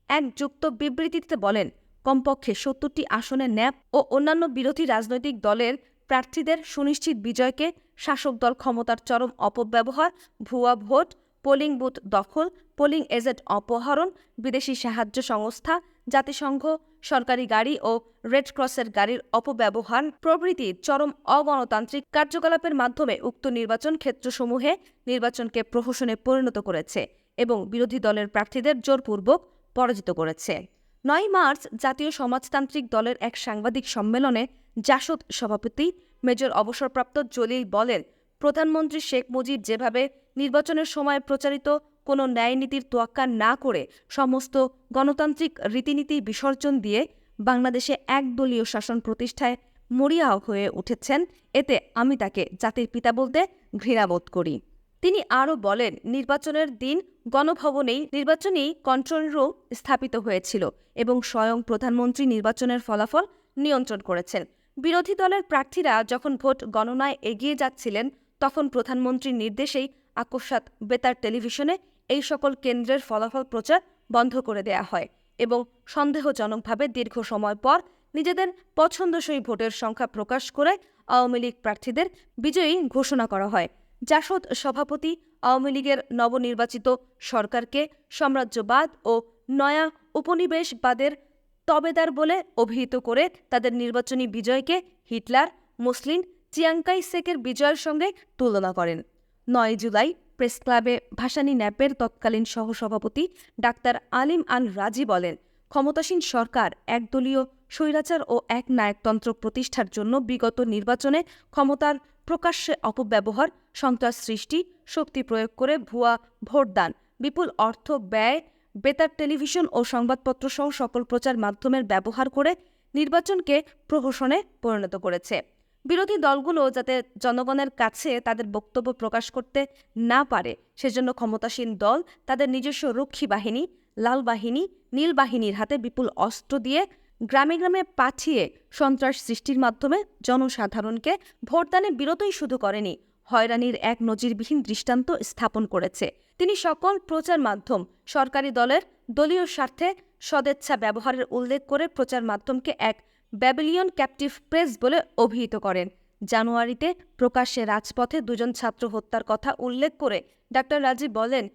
এক যুক্ত বিবৃতিতে বলেন, কমপক্ষে ৭০টি আসনে ন্যাপ ও অন্যান্য বিরোধী রাজনৈতিক দলের প্রার্থীদের সুনিশ্চিত বিজয়কে শাসক দল ক্ষমতার চরম অপব্যবহার, ভুয়া ভোট, পোলিং বুথ দখল, পোলিং এজেন্ট অপহরণ, বিদেশি সাহায্য সংস্থা, জাতিসংঘ, সরকারি গাড়ি ও রেড ক্রসের গাড়ির অপব্যবহার প্রভৃতি চরম অগণতান্ত্রিক কার্যকলাপের মাধ্যমে উক্ত নির্বাচন ক্ষেত্রসমূহে নির্বাচনকে প্রহসনে পরিণত করেছে এবং বিরোধী দলের প্রার্থীদের জোরপূর্বক পরাজিত করেছে। ৯ মার্চ জাতীয় সমাজতান্ত্রিক দলের এক সাংবাদিক সম্মেলনে জাসদ সভাপতি মেজর অবসরপ্রাপ্ত জলিল বলেন, প্রধানমন্ত্রী শেখ মুজিব যেভাবে নির্বাচনের সময় প্রচারিত কোনো ন্যায়নীতির তোয়াক্কা না করে সমস্ত গণতান্ত্রিক রীতিনীতি বিসর্জন দিয়ে বাংলাদেশে একদলীয় শাসন প্রতিষ্ঠায় মরিয়া হয়ে উঠেছেন, এতে আমি তাকে জাতির পিতা বলতে ঘৃণাবোধ করি। তিনি আরও বলেন, নির্বাচনের দিন গণভবনেই নির্বাচনী কন্ট্রোল রুম স্থাপিত হয়েছিল এবং স্বয়ং প্রধানমন্ত্রী নির্বাচনের ফলাফল নিয়ন্ত্রণ করেছেন। বিরোধী দলের প্রার্থীরা যখন ভোট গণনায় এগিয়ে যাচ্ছিলেন, তখন প্রধানমন্ত্রীর নির্দেশেই আকস্মাৎ বেতার টেলিভিশনে এই সকল কেন্দ্রের ফলাফল প্রচার বন্ধ করে দেয়া হয় এবং সন্দেহজনকভাবে দীর্ঘ সময় পর নিজেদের পছন্দসই ভোটের সংখ্যা প্রকাশ করে আওয়ামী লীগ প্রার্থীদের বিজয়ী ঘোষণা করা হয়। জাসদ সভাপতি আওয়ামী লীগের নবনির্বাচিত সরকারকে সাম্রাজ্যবাদ ও নয়া উপনিবেশবাদের তবেদার বলে অভিহিত করে তাদের নির্বাচনী বিজয়কে হিটলার, মুসলিন, চিয়াং কাই শেকের বিজয়ের সঙ্গে তুলনা করেন। ৯ জুলাই প্রেস ক্লাবে ভাসানী ন্যাপের তৎকালীন সহসভাপতি ডাক্তার আলিম আল রাজি বলেন, ক্ষমতাসীন সরকার একদলীয় স্বৈরাচার ও এক নায়কতন্ত্র প্রতিষ্ঠার জন্য বিগত নির্বাচনে ক্ষমতার প্রকাশ্যে অপব্যবহার, সন্ত্রাস সৃষ্টি, শক্তি প্রয়োগ করে ভুয়া ভোটদান, বিপুল অর্থ ব্যয়, বেতার টেলিভিশন ও সংবাদপত্র সহ সকল প্রচার মাধ্যমের ব্যবহার করে নির্বাচনকে প্রহসনে পরিণত করেছে। বিরোধী দলগুলো যাতে জনগণের কাছে তাদের বক্তব্য প্রকাশ করতে না পারে, সেজন্য ক্ষমতাসীন দল তাদের নিজস্ব রক্ষী বাহিনী, লাল বাহিনী, নীল বাহিনীর হাতে বিপুল অস্ত্র দিয়ে গ্রামে গ্রামে পাঠিয়ে সন্ত্রাস সৃষ্টির মাধ্যমে জনসাধারণকে ভোটদানে বিরতই শুধু করেনি, হয়রানির এক নজিরবিহীন দৃষ্টান্ত স্থাপন করেছে। তিনি সকল প্রচার মাধ্যম সরকারি দলের দলীয় স্বার্থে সদেচ্ছা ব্যবহারের উল্লেখ করে প্রচার মাধ্যমকে এক ব্যাবিলিয়ন ক্যাপটিভ প্রেস বলে অভিহিত করেন। জানুয়ারিতে প্রকাশ্যে রাজপথে ২ জন ছাত্র হত্যার কথা উল্লেখ করে ডাক্তার রাজি বলেন,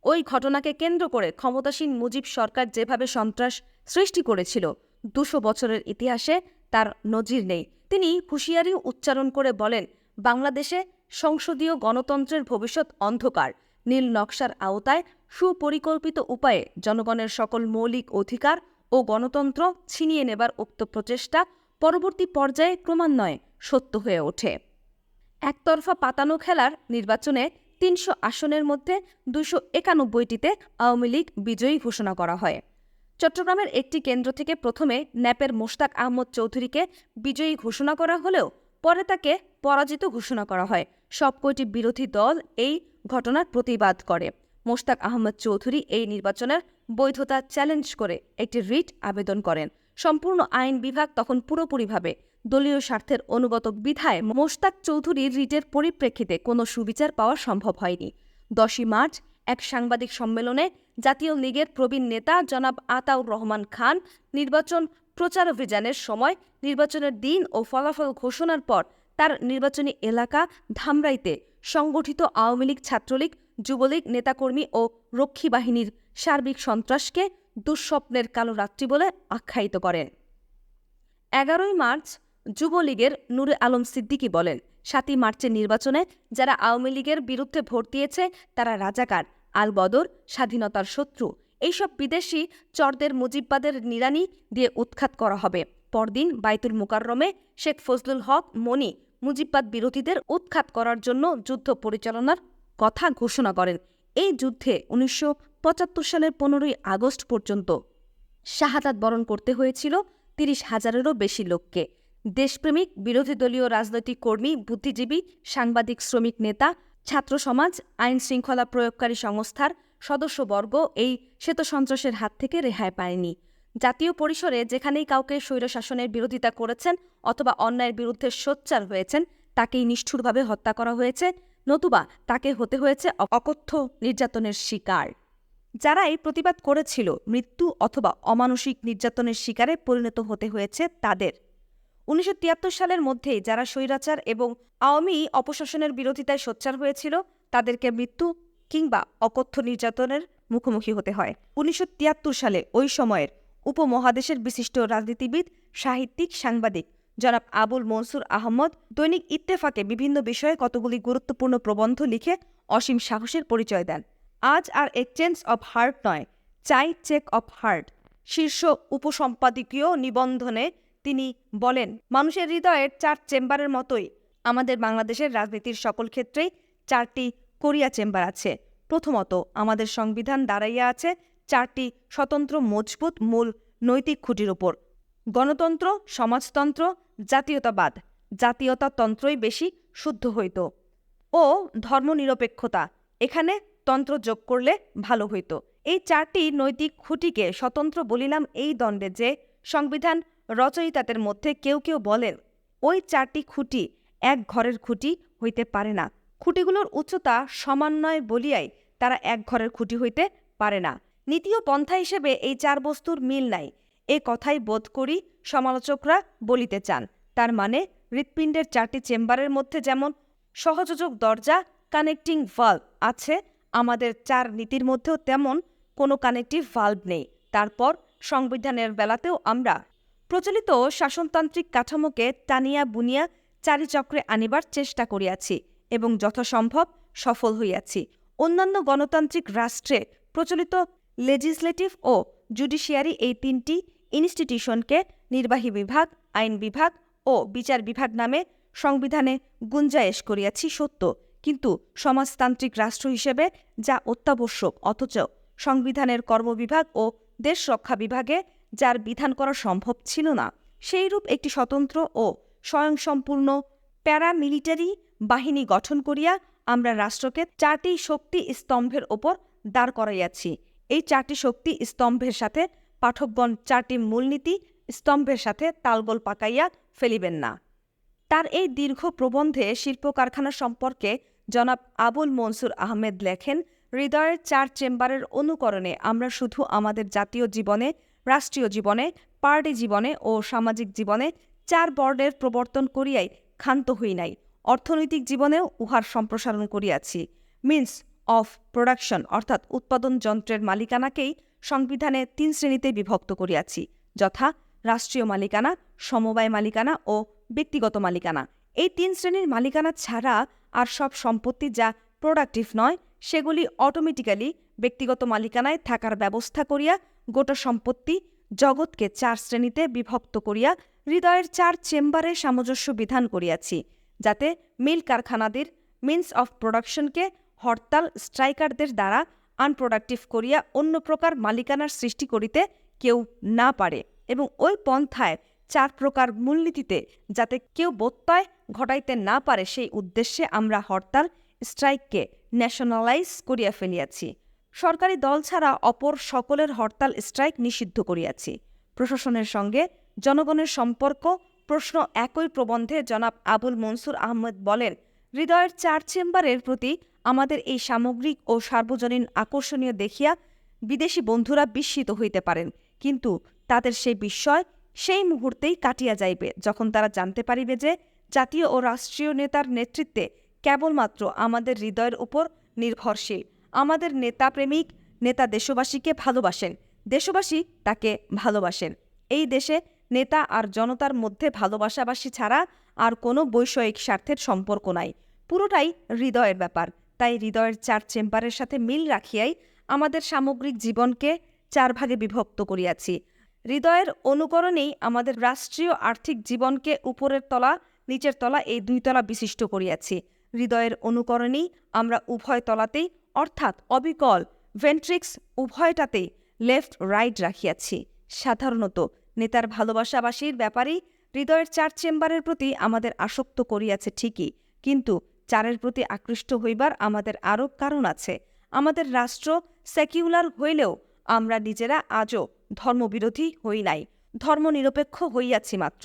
ওই ঘটনাকে কেন্দ্র করে ক্ষমতাসীন মুজিব সরকার যেভাবে সন্ত্রাস সৃষ্টি করেছিল, ২০০ বছরের ইতিহাসে তার নজির নেই। তিনি হুঁশিয়ারি উচ্চারণ করে বলেন, বাংলাদেশে সংসদীয় গণতন্ত্রের ভবিষ্যৎ অন্ধকার। নীল নকশার আওতায় সুপরিকল্পিত উপায়ে জনগণের সকল মৌলিক অধিকার ও গণতন্ত্র ছিনিয়ে নেবার উক্ত প্রচেষ্টা পরবর্তী পর্যায়ে ক্রমান্বয়ে সত্য হয়ে ওঠে। একতরফা পাতানো খেলার নির্বাচনে ৩০০ আসনের মধ্যে ২৯১টিতে আওয়ামী লীগ বিজয়ী ঘোষণা করা হয়। চট্টগ্রামের একটি কেন্দ্র থেকে প্রথমে ন্যাপের মোশতাক আহমদ চৌধুরীকে বিজয়ী ঘোষণা করা হলেও পরে তাকে পরাজিত ঘোষণা করা হয়। সবকটি বিরোধী দল এই ঘটনার প্রতিবাদ করে। মোশতাক আহমদ চৌধুরী এই নির্বাচনের বৈধতা চ্যালেঞ্জ করে একটি রিট আবেদন করেন। সম্পূর্ণ আইন বিভাগ তখন পুরোপুরিভাবে দলীয় স্বার্থের অনুগত বিধায় মোশতাক চৌধুরীর রিটের পরিপ্রেক্ষিতে কোনো সুবিচার পাওয়া সম্ভব হয়নি। 10ই মার্চ এক সাংবাদিক সম্মেলনে জাতীয় লীগের প্রবীণ নেতা জনাব আতাউর রহমান খান নির্বাচন প্রচার অভিযানের সময় নির্বাচনের দিন ও ফলাফল ঘোষণার পর তার নির্বাচনী এলাকা ধামরাইতে সংগঠিত আওয়ামী লীগ, ছাত্রলীগ, যুবলীগ নেতাকর্মী ও রক্ষী বাহিনীর সার্বিক সন্ত্রাসকে দুঃস্বপ্নের কালো রাত্রি বলে আখ্যায়িত করেন। 11ই মার্চ যুবলীগের নূরে আলম সিদ্দিকী বলেন, 7ই মার্চের নির্বাচনে যারা আওয়ামী লীগের বিরুদ্ধে ভোট দিয়েছে তারা রাজাকার, আল-বদর, স্বাধীনতার শত্রু। এইসব বিদেশি চরদের মুজিববাদের নিড়ানি দিয়ে উৎখাত করা হবে। পরদিন বাইতুল মুকাররমে শেখ ফজলুল হক মনি মুজিববাদ বিরোধীদের উৎখাত করার জন্য যুদ্ধ পরিচালনার কথা ঘোষণা করেন। এই যুদ্ধে 1975 সালের 15ই আগস্ট পর্যন্ত শাহাদাত বরণ করতে হয়েছিল 30,000-এরও বেশি লোককে। দেশপ্রেমিক, বিরোধী দলীয় রাজনৈতিক কর্মী, বুদ্ধিজীবী, সাংবাদিক, শ্রমিক নেতা, ছাত্র সমাজ, আইন শৃঙ্খলা প্রয়োগকারী সংস্থার সদস্যবর্গ এই শ্বেতসন্ত্রাসের হাত থেকে রেহাই পায়নি। জাতীয় পরিসরে যেখানেই কাউকে স্বৈরশাসনের বিরোধিতা করেছেন অথবা অন্যায়ের বিরুদ্ধে সোচ্চার হয়েছেন তাকেই নিষ্ঠুরভাবে হত্যা করা হয়েছে, নতুবা তাকে হতে হয়েছে অকথ্য নির্যাতনের শিকার। যারা এই প্রতিবাদ করেছিল মৃত্যু অথবা অমানসিক নির্যাতনের শিকারে পরিণত হতে হয়েছে তাদের। 1973 সালের মধ্যেই যারা স্বৈরাচার এবং আওয়ামী অপশাসনের বিরোধিতায় সোচ্চার হয়েছিল তাদেরকে মৃত্যু কিংবা অকথ্য নির্যাতনের মুখোমুখি হতে হয়। 1973 সালে ওই সময়ের উপমহাদেশের বিশিষ্ট রাজনীতিবিদ, সাহিত্যিক, সাংবাদিক জনাব আবুল মনসুর আহমদ দৈনিক ইত্তেফাকে বিভিন্ন বিষয়ে কতগুলি গুরুত্বপূর্ণ প্রবন্ধ লিখে অসীম সাহসের পরিচয় দেন। আজ আর এক্সচেঞ্জ অব হার্ট নয়, চাই চেক অব হার্ট শীর্ষ উপসম্পাদকীয় নিবন্ধনে তিনি বলেন, মানুষের হৃদয়ের 4 চেম্বারের মতোই আমাদের বাংলাদেশের রাজনীতির সকল ক্ষেত্রেই 4টি কোরিয়া চেম্বার আছে। প্রথমত, আমাদের সংবিধান দাঁড়াইয়া আছে 4টি স্বতন্ত্র মজবুত মূল নৈতিক খুঁটির উপর: গণতন্ত্র, সমাজতন্ত্র, জাতীয়তাবাদ, জাতীয়তাতন্ত্রই বেশি শুদ্ধ হইত, ও ধর্মনিরপেক্ষতা, এখানে তন্ত্র যোগ করলে ভালো হইত। এই 4টি নৈতিক খুঁটিকে স্বতন্ত্র বলিলাম এই দণ্ডে যে সংবিধান রচয়িতাদের মধ্যে কেউ কেউ বলেন ওই 4টি খুঁটি এক ঘরের খুঁটি হইতে পারে না। খুঁটিগুলোর উচ্চতা সমান নয় বলিয়াই তারা এক ঘরের খুঁটি হইতে পারে না। নীতি ও পন্থা হিসেবে এই 4 বস্তুর মিল নাই, এ কথাই বোধ করি সমালোচকরা বলিতে চান। তার মানে হৃৎপিণ্ডের 4টি চেম্বারের মধ্যে যেমন সহযোজক দরজা, কানেক্টিং ভাল্ব আছে, আমাদের 4 নীতির মধ্যেও তেমন কোনো কানেক্টিভ ভাল্ব নেই। তারপর সংবিধানের বেলাতেও আমরা প্রচলিত শাসনতান্ত্রিক কাঠামোকে টানিয়া বুনিয়া চারিচক্রে আনিবার চেষ্টা করিয়াছি এবং যথাসম্ভব সফল হইয়াছি। অন্যান্য গণতান্ত্রিক রাষ্ট্রে প্রচলিত লেজিসলেটিভ ও জুডিশিয়ারি এই 3টি ইনস্টিটিউশনকে নির্বাহী বিভাগ, আইন বিভাগ ও বিচার বিভাগ নামে সংবিধানে গুঞ্জায়েশ করিয়াছি সত্য, কিন্তু সমাজতান্ত্রিক রাষ্ট্র হিসেবে যা অত্যাবশ্যক, অথচ সংবিধানের কর্মবিভাগ ও দেশ রক্ষা বিভাগে যার বিধান করা সম্ভব ছিল না, সেইরূপ একটি স্বতন্ত্র ও স্বয়ংসম্পূর্ণ প্যারামিলিটারি বাহিনী গঠন করিয়া আমরা রাষ্ট্রকে 4টি শক্তি স্তম্ভের ওপর দাঁড় করাইয়াছি। এই 4টি শক্তি স্তম্ভের সাথে পাঠকগণ 4টি মূলনীতি স্তম্ভের সাথে তালগোল পাকাইয়া ফেলিবেন না। তার এই দীর্ঘ প্রবন্ধে শিল্প কারখানা সম্পর্কে জনাব আবুল মনসুর আহমেদ লেখেন, হৃদয়ের 4 চেম্বারের অনুকরণে আমরা শুধু আমাদের জাতীয় জীবনে, রাষ্ট্রীয় জীবনে, পার্টি জীবনে ও সামাজিক জীবনে 4 বর্ণের প্রবর্তন করিয়াই ক্ষান্ত হই নাই, অর্থনৈতিক জীবনেও উহার সম্প্রসারণ করিয়াছি। মিন্স অফ প্রোডাকশন অর্থাৎ উৎপাদন যন্ত্রের মালিকানাকেই সংবিধানে 3 শ্রেণীতে বিভক্ত করিয়াছি, যথা রাষ্ট্রীয় মালিকানা, সমবায় মালিকানা ও ব্যক্তিগত মালিকানা। এই ৩ শ্রেণীর মালিকানা ছাড়া আর সব সম্পত্তি যা প্রোডাক্টিভ নয় সেগুলি অটোমেটিক্যালি ব্যক্তিগত মালিকানায় থাকার ব্যবস্থা করিয়া গোটা সম্পত্তি জগৎকে ৪ শ্রেণীতে বিভক্ত করিয়া হৃদয়ের ৪ চেম্বারে সামঞ্জস্য বিধান করিয়াছি, যাতে মিল কারখানাদের মিন্স অফ প্রোডাকশনকে হরতাল স্ট্রাইকারদের দ্বারা আনপ্রোডাক্টিভ করিয়া অন্য প্রকার মালিকানার সৃষ্টি করিতে কেউ না পারে এবং ওই পন্থায় ৪ প্রকার মূলনীতিতে যাতে কেউ ব্যত্যয় ঘটাইতে না পারে সেই উদ্দেশ্যে আমরা হরতাল স্ট্রাইককে ন্যাশনালাইজ করিয়া ফেলিয়াছি। সরকারি দল ছাড়া অপর সকলের হরতাল স্ট্রাইক নিষিদ্ধ করিয়াছি। প্রশাসনের সঙ্গে জনগণের সম্পর্ক প্রশ্ন একই প্রবন্ধে জনাব আবুল মনসুর আহমেদ বলেন, হৃদয়ের ৪ চেম্বারের প্রতি আমাদের এই সামগ্রিক ও সার্বজনীন আকর্ষণীয় দেখিয়া বিদেশি বন্ধুরা বিস্মিত হইতে পারেন, কিন্তু তাদের সেই বিস্ময় সেই মুহূর্তেই কাটিয়া যাইবে যখন তারা জানতে পারিবে যে জাতীয় ও রাষ্ট্রীয় নেতার নেতৃত্বে কেবলমাত্র আমাদের হৃদয়ের উপর নির্ভরশীল। আমাদের নেতাপ্রেমিক নেতা দেশবাসীকে ভালোবাসেন, দেশবাসী তাকে ভালোবাসেন। এই দেশে নেতা আর জনতার মধ্যে ভালোবাসাবাসী ছাড়া আর কোনো বৈষয়িক স্বার্থের সম্পর্ক নাই, পুরোটাই হৃদয়ের ব্যাপার। তাই হৃদয়ের ৪ চেম্বারের সাথে মিল রাখিয়াই আমাদের সামগ্রিক জীবনকে ৪ ভাগে বিভক্ত করিয়াছি। হৃদয়ের অনুকরণেই আমাদের রাষ্ট্রীয় আর্থিক জীবনকে উপরের তলা নিচের তলা এই ২ তলা বিশিষ্ট করিয়াছি। হৃদয়ের অনুকরণেই আমরা উভয় তলাতেই অর্থাৎ অবিকল ভেন্ট্রিক্স উভয়টাতেই লেফট রাইট রাখিয়াছি। সাধারণত নেতার ভালোবাসাবাসীর ব্যাপারেই হৃদয়ের ৪ চেম্বারের প্রতি আমাদের আসক্ত করিয়াছে ঠিকই, কিন্তু ৪-এর প্রতি আকৃষ্ট হইবার আমাদের আরও কারণ আছে। আমাদের রাষ্ট্র সেকিউলার হইলেও আমরা নিজেরা আজও ধর্মবিরোধী হই নাই, ধর্মনিরপেক্ষ হইয়াছি মাত্র।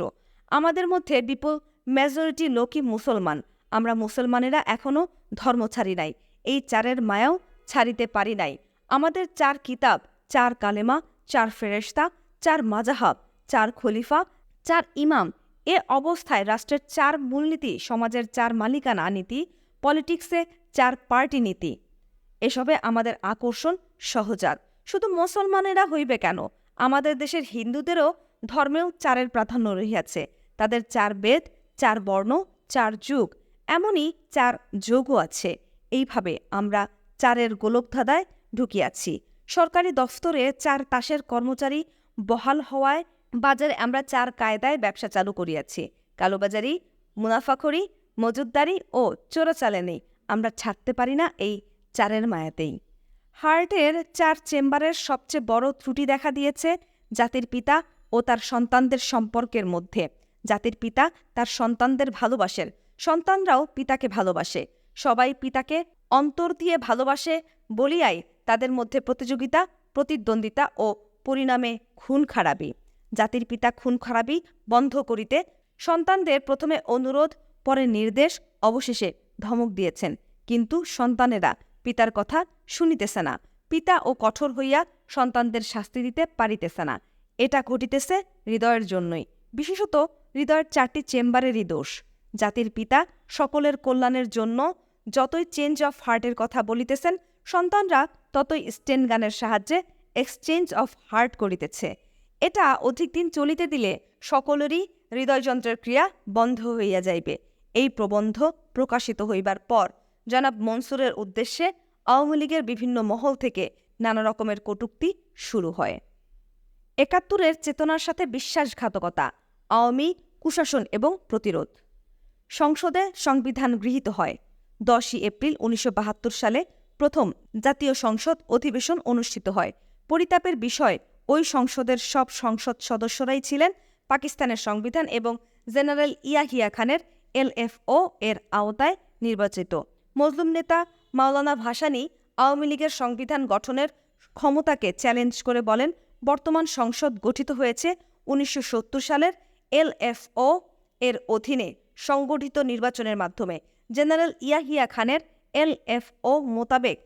আমাদের মধ্যে বিপুল মেজরিটি লোকই মুসলমান। আমরা মুসলমানেরা এখনও ধর্ম ছাড়ি নাই, এই ৪-এর মায়াও ছাড়িতে পারি নাই। আমাদের ৪ কিতাব, ৪ কালেমা, ৪ ফেরেশতা, ৪ মাজাহাব, ৪ খলিফা, ৪ ইমাম, এ অবস্থায় রাষ্ট্রের ৪ মূলনীতি, সমাজের ৪ মালিকানা নীতি, পলিটিক্সে ৪ পার্টি নীতি, এসবে আমাদের আকর্ষণ সহজাত। শুধু মুসলমানেরা হইবে কেন, আমাদের দেশের হিন্দুদেরও ধর্মেও ৪-এর প্রাধান্য রহিয়াছে। তাদের ৪ বেদ, ৪ বর্ণ, ৪ যুগ, এমনই ৪ যোগও আছে। এইভাবে আমরা ৪-এর গোলকধাঁধায় ঢুকিয়াছি। সরকারি দফতরে ৪ তাসের কর্মচারী বহাল হওয়ায় বাজারে আমরা ৪ কায়দায় ব্যবসা চালু করিয়াছি। কালোবাজারি, মুনাফাখরি, মজুতদারি ও চোরাচালানি আমরা ছাড়তে পারি না এই ৪-এর মায়াতেই। হার্টের ৪ চেম্বারের সবচেয়ে বড় ত্রুটি দেখা দিয়েছে জাতির পিতা ও তার সন্তানদের সম্পর্কের মধ্যে। জাতির পিতা তার সন্তানদের ভালোবাসেন, সন্তানরাও পিতাকে ভালোবাসে। সবাই পিতাকে অন্তর দিয়ে ভালোবাসে বলিয়াই তাদের মধ্যে প্রতিযোগিতা, প্রতিদ্বন্দ্বিতা ও পরিণামে খুন খারাপি। জাতির পিতা খুন খারাপি বন্ধ করিতে সন্তানদের প্রথমে অনুরোধ, পরে নির্দেশ, অবশেষে ধমক দিয়েছেন, কিন্তু সন্তানেরা পিতার কথা শুনিতেছে না। পিতা ও কঠোর হইয়া সন্তানদের শাস্তি দিতে পারিতেছে না। এটা ঘটিতেছে হৃদয়ের জন্যই, বিশেষত হৃদয়ের ৪টি চেম্বারেরই দোষ। জাতির পিতা সকলের কল্যাণের জন্য যতই চেঞ্জ অফ হার্টের কথা বলিতেছেন, সন্তানরা ততই স্টেন গানের সাহায্যে এক্সচেঞ্জ অফ হার্ট করিতেছে। এটা অধিক দিন চলিতে দিলে সকলেরই হৃদয়যন্ত্রের ক্রিয়া বন্ধ হইয়া যাইবে। এই প্রবন্ধ প্রকাশিত হইবার পর জনাব মনসুরের উদ্দেশ্যে আওয়ামী লীগের বিভিন্ন মহল থেকে নানা রকমের কটূক্তি শুরু হয়। ৭১-এর চেতনার সাথে বিশ্বাসঘাতকতা, আওয়ামী কুশাসন এবং প্রতিরোধ। সংসদে সংবিধান গৃহীত হয়। ১০ই এপ্রিল ১৯৭২ সালে প্রথম জাতীয় সংসদ অধিবেশন অনুষ্ঠিত হয়। পরিতাপের বিষয়, ওই সংসদের সব সংসদ সদস্যরাই ছিলেন পাকিস্তানের সংবিধান এবং জেনারেল ইয়াহিয়া খানের LFO এর আওতায় নির্বাচিত। মজলুম নেতা মাওলানা ভাসানী আওয়ামী লীগের সংবিধান গঠনের ক্ষমতাকে চ্যালেঞ্জ করে বলেন, বর্তমান সংসদ গঠিত হয়েছে ১৯৭০ সালের LFO এর অধীনে সংগঠিত নির্বাচনের মাধ্যমে। জেনারেল ইয়াহিয়া খানের LFO মোতাবেক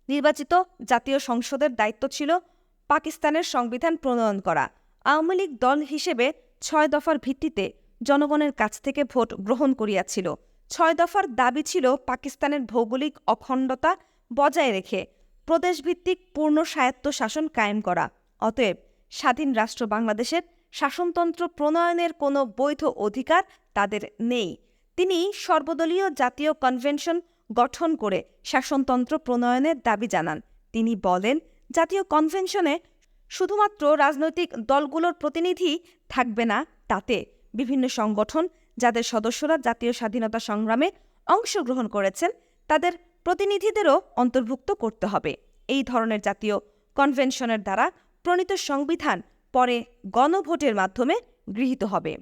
নির্বাচিত জাতীয় সংসদের দায়িত্ব ছিল পাকিস্তানের সংবিধান প্রণয়ন করা। আওয়ামী লীগ দল হিসেবে ৬ দফার ভিত্তিতে জনগণের কাছ থেকে ভোট গ্রহণ করিয়াছিল। ৬ দফার দাবি ছিল পাকিস্তানের ভৌগোলিক অখণ্ডতা বজায় রেখে প্রদেশভিত্তিক পূর্ণ স্বায়ত্ত শাসন কায়েম করা। অতএব স্বাধীন রাষ্ট্র বাংলাদেশের শাসনতন্ত্র প্রণয়নের কোনো বৈধ অধিকার তাদের নেই। তিনি সর্বদলীয় জাতীয় কনভেনশন গঠন করে শাসনতন্ত্র প্রণয়নের দাবি জানান। তিনি বলেন, জাতীয় কনভেনশনে শুধুমাত্র রাজনৈতিক দলগুলোর প্রতিনিধি থাকবে না, তাতে বিভিন্ন সংগঠন যাদের সদস্যরা জাতীয় স্বাধীনতা সংগ্রামে অংশগ্রহণ করেছেন তাদের প্রতিনিধিদেরও অন্তর্ভুক্ত করতে হবে। এই ধরনের জাতীয় কনভেনশনের দ্বারা প্রণীত সংবিধান পরে গণভোটের মাধ্যমে গৃহীত হবে।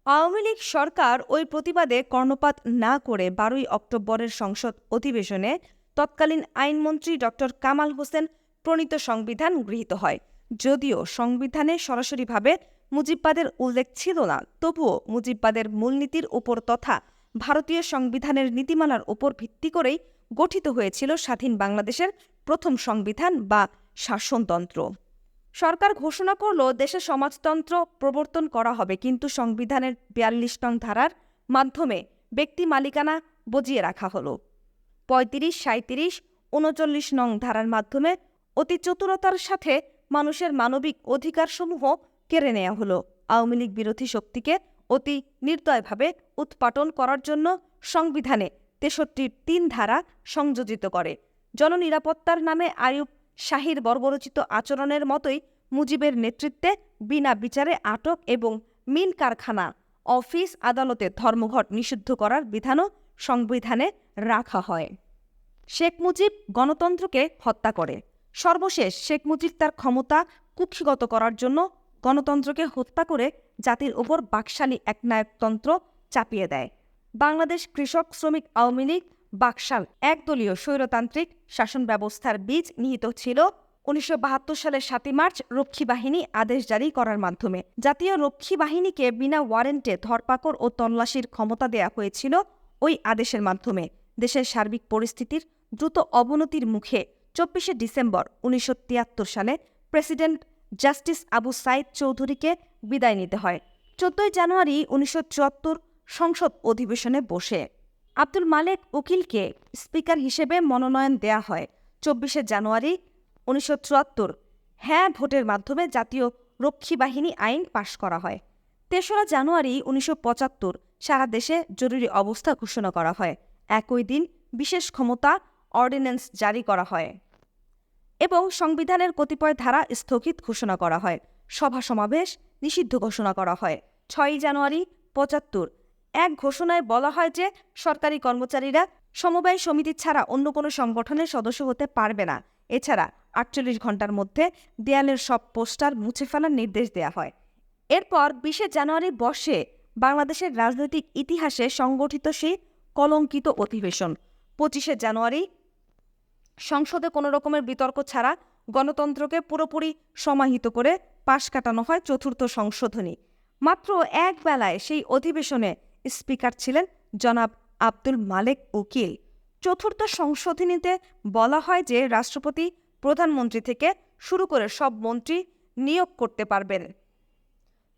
আওয়ামী লীগ সরকার ওই প্রতিবাদে কর্ণপাত না করে 12ই অক্টোবরের সংসদ অধিবেশনে তৎকালীন আইনমন্ত্রী ড. কামাল হোসেন প্রণীত সংবিধান গৃহীত হয়। যদিও সংবিধানে সরাসরিভাবে মুজিববাদের উল্লেখ ছিল না, তবুও মুজিববাদের মূলনীতির উপর তথা ভারতীয় সংবিধানের নীতিমালার উপর ভিত্তি করেই গঠিত হয়েছিল স্বাধীন বাংলাদেশের প্রথম সংবিধান বা শাসনতন্ত্র। সরকার ঘোষণা করল দেশে সমাজতন্ত্র প্রবর্তন করা হবে, কিন্তু সংবিধানের 42 নং ধারার মাধ্যমে ব্যক্তি মালিকানা বজিয়ে রাখা হলো। 35, 37, 39 নং ধারার মাধ্যমে অতি চতুরতার সাথে মানুষের মানবিক অধিকারসমূহ কেড়ে নেওয়া হলো। আওয়ামী লীগ বিরোধী শক্তিকে অতি নির্দয়ভাবে উৎপাটন করার জন্য সংবিধানে 63 3 ধারা সংযোজিত করে। জননিরাপত্তার নামে আইয়ুব শাহীর বর্বরোচিত আচরণের মতোই মুজিবের নেতৃত্বে বিনা বিচারে আটক এবং মিল কারখানা, অফিস, আদালতে ধর্মঘট নিষিদ্ধ করার বিধানও সংবিধানে রাখা হয়। শেখ মুজিব গণতন্ত্রকে হত্যা করে। সর্বশেষ শেখ মুজিব তার ক্ষমতা কুক্ষিগত করার জন্য গণতন্ত্রকে হত্যা করে জাতির উপর বাকশালী একনায়কতন্ত্র চাপিয়ে দেয়। বাংলাদেশ কৃষক শ্রমিক আওয়ামী লীগ বাকশাল একদলীয় স্বৈরতান্ত্রিক শাসন ব্যবস্থার বীজ নিহিত ছিল 1972 সালের 7 মার্চ রক্ষী বাহিনী আদেশ জারি করার মাধ্যমে। জাতীয় রক্ষী বাহিনীকে বিনা ওয়ারেন্টে ধরপাকড় ও তল্লাশির ক্ষমতা দেয়া হয়েছিল ওই আদেশের মাধ্যমে। দেশের সার্বিক পরিস্থিতির দ্রুত অবনতির মুখে 24শে ডিসেম্বর 1973 সালে প্রেসিডেন্ট জাস্টিস আবু সাইদ চৌধুরীকে বিদায় নিতে হয়। 14ই জানুয়ারি 1974 সংসদ অধিবেশনে বসে আব্দুল মালেক উকিলকে স্পিকার হিসেবে মনোনয়ন দেয়া হয়। 24শে জানুয়ারি 1974 হ্যাঁ ভোটের মাধ্যমে জাতীয় রক্ষী বাহিনী আইন পাশ করা হয়। 3রা জানুয়ারি 1975 সারা দেশে জরুরি অবস্থা ঘোষণা করা হয়। একই দিন বিশেষ ক্ষমতা অর্ডিন্যান্স জারি করা হয় এবং সংবিধানের কতিপয় ধারা স্থগিত ঘোষণা করা হয়। সভা সমাবেশ নিষিদ্ধ ঘোষণা করা হয়। 6ই জানুয়ারি 75 এক ঘোষণায় বলা হয় যে সরকারি কর্মচারীরা সমবায় সমিতি ছাড়া অন্য কোনো সংগঠনের সদস্য হতে পারবে না। এছাড়া 48 ঘন্টার মধ্যে দেয়ালের সব পোস্টার মুছে ফেলার নির্দেশ দেয়া হয়। এরপর 20শে জানুয়ারি বসে বাংলাদেশের রাজনৈতিক ইতিহাসে সংগঠিত সেই কলঙ্কিত অধিবেশন। 25শে জানুয়ারি সংসদে কোনো রকমের বিতর্ক ছাড়া গণতন্ত্রকে পুরোপুরি সমাহিত করে পাশ কাটানো হয় 4র্থ সংশোধনী। মাত্র এক বেলায় সেই অধিবেশনে স্পিকার ছিলেন জনাব আব্দুল মালেক উকিল। 4র্থ সংশোধনীতে বলা হয় যে রাষ্ট্রপতি প্রধানমন্ত্রী থেকে শুরু করে সব মন্ত্রী নিয়োগ করতে পারবেন।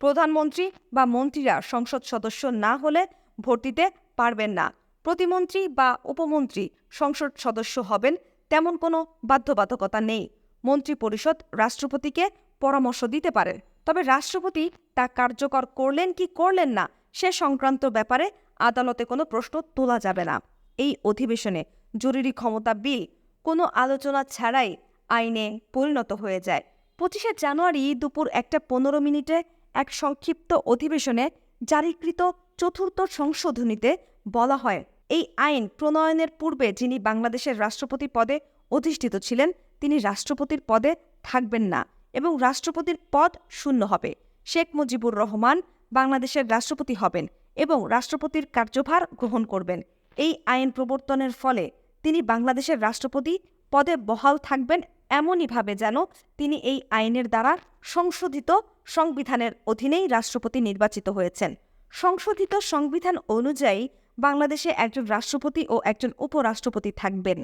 প্রধানমন্ত্রী বা মন্ত্রীরা সংসদ সদস্য না হলে ভোট দিতে পারবেন না। প্রতিমন্ত্রী বা উপমন্ত্রী সংসদ সদস্য হবেন তেমন কোনো বাধ্যবাধকতা নেই। মন্ত্রিপরিষদ রাষ্ট্রপতিকে পরামর্শ দিতে পারে, তবে রাষ্ট্রপতি তা কার্যকর করলেন কি করলেন না সে সংক্রান্ত ব্যাপারে আদালতে কোনো প্রশ্ন তোলা যাবে না। এই অধিবেশনে জরুরি ক্ষমতা বিল কোনো আলোচনা ছাড়াই আইনে পরিণত হয়ে যায়। 25শে জানুয়ারি দুপুর 1:15 এক সংক্ষিপ্ত অধিবেশনে জারিকৃত 4র্থ সংশোধনীতে বলা হয়, এই আইন প্রণয়নের পূর্বে যিনি বাংলাদেশের রাষ্ট্রপতি পদে অধিষ্ঠিত ছিলেন তিনি রাষ্ট্রপতির পদে থাকবেন না এবং রাষ্ট্রপতির পদ শূন্য হবে। শেখ মুজিবুর রহমান বাংলাদেশের রাষ্ট্রপতি হবেন এবং রাষ্ট্রপতির কার্যভার গ্রহণ করবেন। এই আইন প্রবর্তনের ফলে তিনি বাংলাদেশের রাষ্ট্রপতি পদে বহাল থাকবেন এমনইভাবে যেন তিনি এই আইনের দ্বারা সংশোধিত সংবিধানের অধীনেই রাষ্ট্রপতি নির্বাচিত হয়েছেন। সংশোধিত সংবিধান অনুযায়ী বাংলাদেশে একজন রাষ্ট্রপতি ও একজন উপরাষ্ট্রপতি থাকবেন।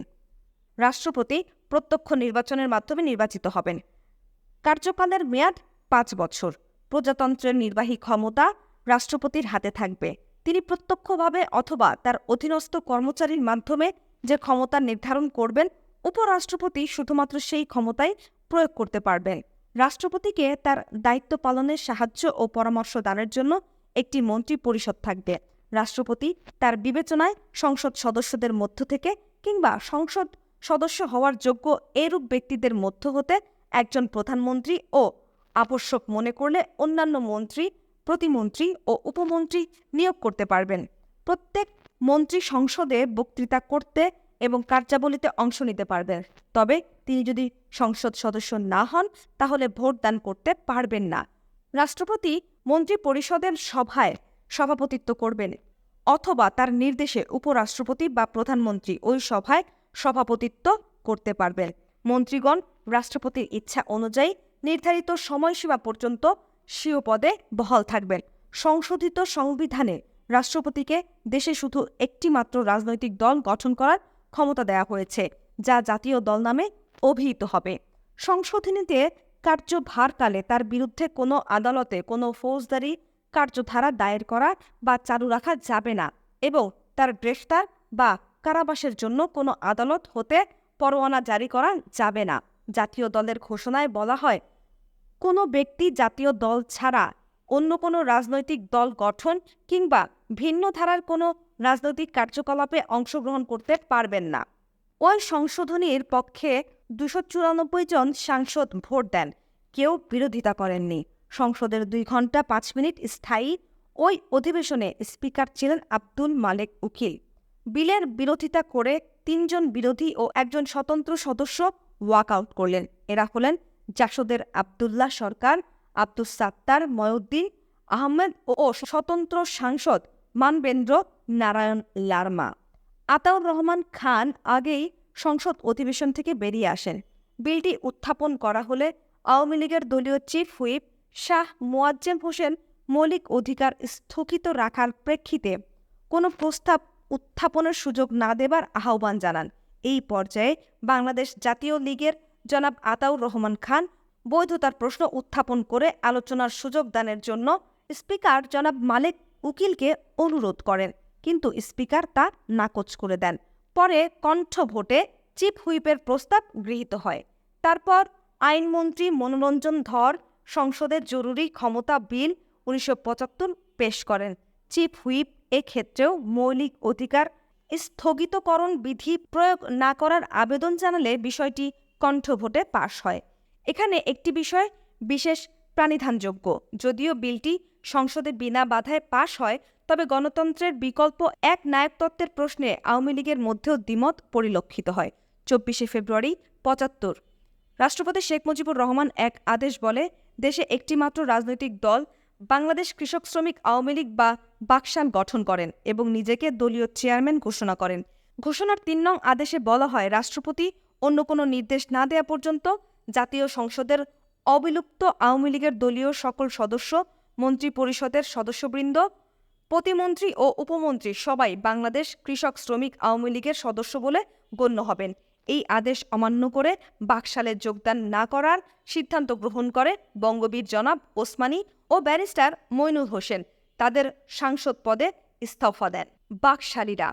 রাষ্ট্রপতি প্রত্যক্ষ নির্বাচনের মাধ্যমে নির্বাচিত হবেন। কার্যকালের মেয়াদ 5 বছর। প্রজাতন্ত্রের নির্বাহী ক্ষমতা রাষ্ট্রপতির হাতে থাকবে। তিনি প্রত্যক্ষভাবে অথবা তার অধীনস্থ কর্মচারীর মাধ্যমে যে ক্ষমতা নির্ধারণ করবেন, উপরাষ্ট্রপতি শুধুমাত্র সেই ক্ষমতাই প্রয়োগ করতে পারবেন। রাষ্ট্রপতিকে তার দায়িত্ব পালনের সাহায্য ও পরামর্শ দানের জন্য একটি মন্ত্রী পরিষদ থাকবে। রাষ্ট্রপতি তার বিবেচনায় সংসদ সদস্যদের মধ্য থেকে কিংবা সংসদ সদস্য হওয়ার যোগ্য এরূপ ব্যক্তিদের মধ্য হতে একজন প্রধানমন্ত্রী ও আবশ্যক মনে করলে অন্যান্য মন্ত্রী, প্রতিমন্ত্রী ও উপমন্ত্রী নিয়োগ করতে পারবেন। প্রত্যেক মন্ত্রী সংসদে বক্তৃতা করতে এবং কার্যাবলীতে অংশ নিতে পারবেন, তবে তিনি যদি সংসদ সদস্য না হন তাহলে ভোট দান করতে পারবেন না। রাষ্ট্রপতি মন্ত্রী পরিষদের সভায় সভাপতিত্ব করবেন অথবা তার নির্দেশে উপরাষ্ট্রপতি বা প্রধানমন্ত্রী ওই সভায় সভাপতিত্ব করতে পারবেন। মন্ত্রীগণ রাষ্ট্রপতির ইচ্ছা অনুযায়ী নির্ধারিত সময়সীমা পর্যন্ত স্বীয় পদে বহাল থাকবেন। সংশোধিত সংবিধানে রাষ্ট্রপতিকে দেশে শুধু একটি মাত্র রাজনৈতিক দল গঠন করার ক্ষমতা দেওয়া হয়েছে, যা জাতীয় দল নামে অভিহিত হবে। সংশোধনীতে কার্যভারকালে তার বিরুদ্ধে কোনো আদালতে কোনো ফৌজদারি কার্যধারা দায়ের করা বা চালু রাখা যাবে না এবং তার গ্রেফতার বা কারাবাসের জন্য কোনো আদালত হতে পরোয়ানা জারি করা যাবে না। জাতীয় দলের ঘোষণায় বলা হয়, কোনো ব্যক্তি জাতীয় দল ছাড়া অন্য কোনো রাজনৈতিক দল গঠন কিংবা ভিন্ন ধারার কোনো রাজনৈতিক কার্যকলাপে অংশগ্রহণ করতে পারবেন না। ওই সংশোধনীর পক্ষে 294 জন সাংসদ ভোট দেন, কেউ বিরোধিতা করেননি। সংসদের 2 ঘণ্টা 5 মিনিট স্থায়ী ওই অধিবেশনে স্পিকার ছিলেন আব্দুল মালেক উকিল। বিলের বিরোধিতা করে 3 জন বিরোধী ও 1 জন স্বতন্ত্র সদস্য ওয়াকআউট করলেন। এরা হলেন জাসদের আবদুল্লাহ সরকার, আব্দুস সাত্তার মঈনুদ্দিন আহমেদ ও স্বতন্ত্র সাংসদ মানবেন্দ্র নারায়ণ লারমা। আতাউর রহমান খান আগেই সংসদ অধিবেশন থেকে বেরিয়ে আসেন। বিলটি উত্থাপন করা হলে আওয়ামী লীগের দলীয় চিফ হুইপ শাহ মোয়াজ্জেম হোসেন মৌলিক অধিকার স্থগিত রাখার প্রেক্ষিতে কোনো প্রস্তাব উত্থাপনের সুযোগ না দেবার আহ্বান জানান। এই পর্যায়ে বাংলাদেশ জাতীয় লীগের জনাব আতাউর রহমান খান বৈধতার প্রশ্ন উত্থাপন করে আলোচনার সুযোগ দানের জন্য স্পিকার জনাব মালেক উকিলকে অনুরোধ করেন, কিন্তু স্পিকার তা নাকচ করে দেন। পরে কণ্ঠ ভোটে চিফ হুইপের প্রস্তাব গৃহীত হয়। তারপর আইনমন্ত্রী মনোরঞ্জন ধর সংসদের জরুরি ক্ষমতা বিল 1975 পেশ করেন। চিফ হুইপ এক্ষেত্রেও মৌলিক অধিকার স্থগিতকরণ বিধি প্রয়োগ না করার আবেদন জানালে বিষয়টি কণ্ঠভোটে পাশ হয়। এখানে একটি বিষয় বিশেষ প্রাণিধানযোগ্য, যদিও বিলটি সংসদে বিনা বাধায় পাশ হয়, তবে গণতন্ত্রের বিকল্প এক নায়কতত্ত্বের প্রশ্নে আওয়ামী লীগের মধ্যেও দ্বিমত পরিলক্ষিত হয়। 24 ফেব্রুয়ারি 75 রাষ্ট্রপতি শেখ মুজিবুর রহমান এক আদেশ বলে দেশে একটিমাত্র রাজনৈতিক দল বাংলাদেশ কৃষক শ্রমিক আওয়ামী লীগ বা বাকশাল গঠন করেন এবং নিজেকে দলীয় চেয়ারম্যান ঘোষণা করেন। ঘোষণার 3 নং আদেশে বলা হয়, রাষ্ট্রপতি অন্য কোনো নির্দেশ না দেওয়া পর্যন্ত জাতীয় সংসদের অবিলুপ্ত আওয়ামী লীগের দলীয় সকল সদস্য, মন্ত্রী পরিষদের সদস্যবৃন্দ, প্রতিমন্ত্রী ও উপমন্ত্রী সবাই বাংলাদেশ কৃষক শ্রমিক আওয়ামী লীগের সদস্য বলে গণ্য হবেন। এই আদেশ অমান্য করে বাকশালে যোগদান না করার সিদ্ধান্ত গ্রহণ করে বঙ্গবীর জনাব ওসমানী ও ব্যারিস্টার মইনুল হোসেন। তাদের সাংসদ পদে ইস্তফা দেন। বাকশালীরা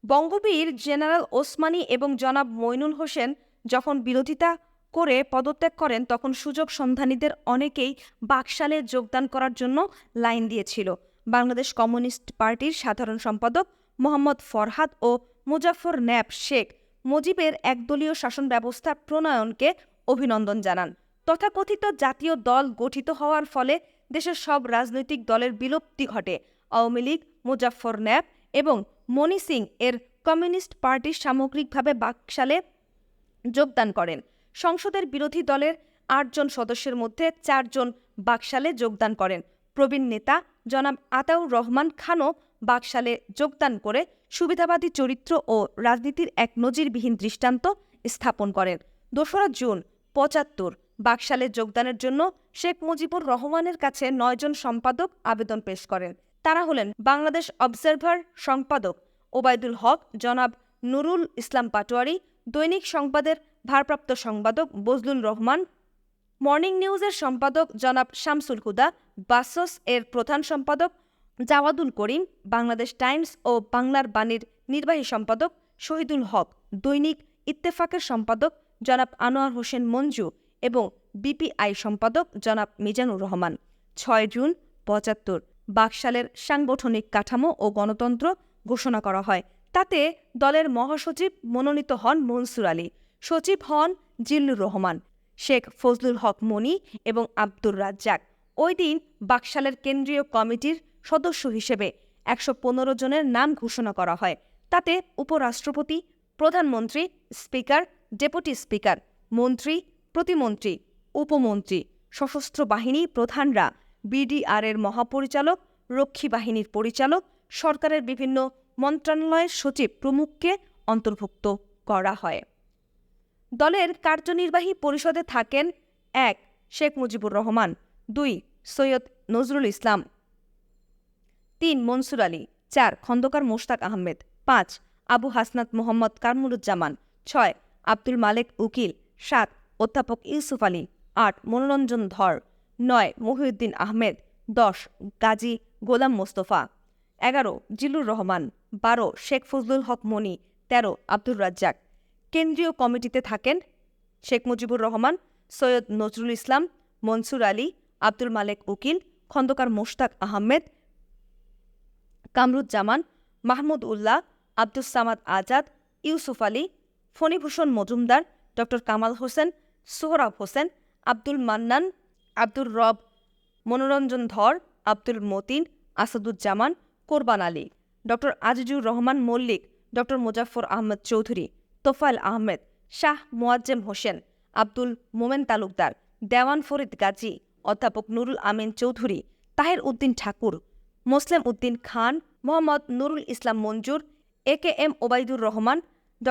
বঙ্গবীর জেনারেল ওসমানী এবং জনাব মইনুল হোসেন যখন বিরোধিতা করে পদত্যাগ করেন, তখন সুযোগ সন্ধানীদের অনেকেই বাকশালে যোগদান করার জন্য লাইন দিয়েছিল। বাংলাদেশ কমিউনিস্ট পার্টির সাধারণ সম্পাদক মোহাম্মদ ফরহাদ ও মুজাফফর ন্যাপ শেখ মুজিবের একদলীয় শাসন ব্যবস্থা প্রণয়নকে অভিনন্দন জানান। তথাকথিত জাতীয় দল গঠিত হওয়ার ফলে দেশের সব রাজনৈতিক দলের বিলুপ্তি ঘটে। আওয়ামী লীগ, মুজাফফর ন্যাপ এবং মনি সিং এর কমিউনিস্ট পার্টি সামগ্রিকভাবে বাকশালে যোগদান করেন। সংসদের বিরোধী দলের 8 জন সদস্যের মধ্যে 4 জন বাকশালে যোগদান করেন। প্রবীণ নেতা জনাব আতাউর রহমান খানও বাকশালে যোগদান করে সুবিধাবাদী চরিত্র ও রাজনীতির এক নজিরবিহীন দৃষ্টান্ত স্থাপন করেন। 2 জুন 75 বাকশালে যোগদানের জন্য শেখ মুজিবুর রহমানের কাছে 9 জন সম্পাদক আবেদন পেশ করেন। তারা হলেন বাংলাদেশ অবজারভার সম্পাদক ওবায়দুল হক, জনাব নুরুল ইসলাম পাটোয়ারি, দৈনিক সংবাদের ভারপ্রাপ্ত সম্পাদক বজলুল রহমান, মর্নিং নিউজের সম্পাদক জনাব শামসুল হুদা, বাসস এর প্রধান সম্পাদক জাওয়াদুল করিম, বাংলাদেশ টাইমস ও বাংলার বাণীর নির্বাহী সম্পাদক শহীদুল হক, দৈনিক ইত্তেফাকের সম্পাদক জনাব আনোয়ার হোসেন মঞ্জু এবং বিপিআই সম্পাদক জনাব মিজানুর রহমান। 6 জুন 75 বাকশালের সাংগঠনিক কাঠামো ও গণতন্ত্র ঘোষণা করা হয়। তাতে দলের মহাসচিব মনোনীত হন মনসুর আলী, সচিব হন জিল্লুর রহমান, শেখ ফজলুল হক মনি এবং আব্দুর রাজ্জাক। ওই দিন বাকশালের কেন্দ্রীয় কমিটির সদস্য হিসেবে 115 জনের নাম ঘোষণা করা হয়। তাতে উপরাষ্ট্রপতি, প্রধানমন্ত্রী, স্পিকার, ডেপুটি স্পিকার, মন্ত্রী, প্রতিমন্ত্রী, উপমন্ত্রী, সশস্ত্র বাহিনী প্রধানরা, বিডিআর-এর মহাপরিচালক, রক্ষী বাহিনীর পরিচালক, সরকারের বিভিন্ন মন্ত্রণালয়ের সচিব প্রমুখকে অন্তর্ভুক্ত করা হয়। দলের কার্যনির্বাহী পরিষদে থাকেন 1. শেখ মুজিবুর রহমান, 2. সৈয়দ নজরুল ইসলাম, 3. মনসুর আলী, 4. খন্দকার মোশতাক আহমেদ, 5. আবু হাসনাত মোহাম্মদ কামরুজ্জামান, 6. আব্দুল মালেক উকিল, 7. অধ্যাপক ইউসুফ আলী, 8. মনোরঞ্জন ধর, 9. মহিউদ্দিন আহমেদ, 10. গাজী গোলাম মোস্তফা, 11. জিল্লুর রহমান, 12. শেখ ফজলুল হক মনি, 13. আব্দুর রাজ্জাক। কেন্দ্রীয় কমিটিতে থাকেন শেখ মুজিবুর রহমান, সৈয়দ নজরুল ইসলাম, মনসুর আলী, আব্দুল মালেক উকিল, খন্দকার মোশতাক আহমেদ, কামরুজ্জামান, মাহমুদ উল্লাহ, আব্দুস সামাদ আজাদ, ইউসুফ আলী, ফণীভূষণ মজুমদার, ড কামাল হোসেন, সোহরাব হোসেন, আব্দুল মান্নান, আব্দুর রব, মনোরঞ্জন ধর, আব্দুল মতিন, আসাদুজ্জামান, কোরবান আলী, ড আজিজুর রহমান মল্লিক, ড মোজাফফর আহমদ চৌধুরী, তোফায়েল আহমেদ, শাহ মোয়াজ্জেম হোসেন, আব্দুল মোমেন তালুকদার, দেওয়ান ফরিদ গাজী, অধ্যাপক নুরুল আমিন চৌধুরী, তাহের উদ্দিন ঠাকুর, মোসলেম উদ্দিন খান, মোহাম্মদ নুরুল ইসলাম মঞ্জুর, AKM ওবায়দুর রহমান, ড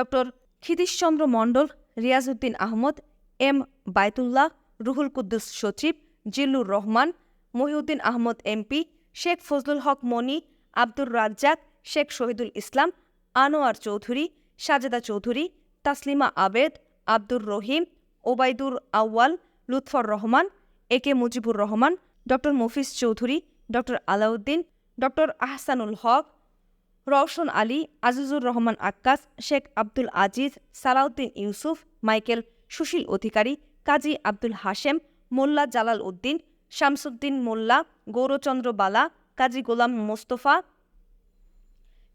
ক্ষিতীশচন্দ্র মণ্ডল, রিয়াজউদ্দিন আহমদ, M বায়তুল্লাহ, রুহুল কুদ্দুস সচিব, জিল্লুর রহমান, মহিউদ্দিন আহমদ MP, শেখ ফজলুল হক মনি, আব্দুর রাজ্জাক, শেখ শহীদুল ইসলাম, আনোয়ার চৌধুরী, সাজেদা চৌধুরী, তাসলিমা আবেদ, আব্দুর রহিম, ওবায়দুর আউয়াল, লুৎফর রহমান, AK মুজিবুর রহমান, ড মফিজ চৌধুরী, ড আলাউদ্দিন, ড Ahsanul Haque, Rowshan Ali, Azizur Rahman Akkas, Sheikh Abdul Aziz, Salahuddin Yusuf, Michael Sushil Adhikari, Kazi Abdul Hashem, Molla Jalal Uddin, Shamsuddin Molla, Gourchandra Bala, Kazi Golam Mostafa,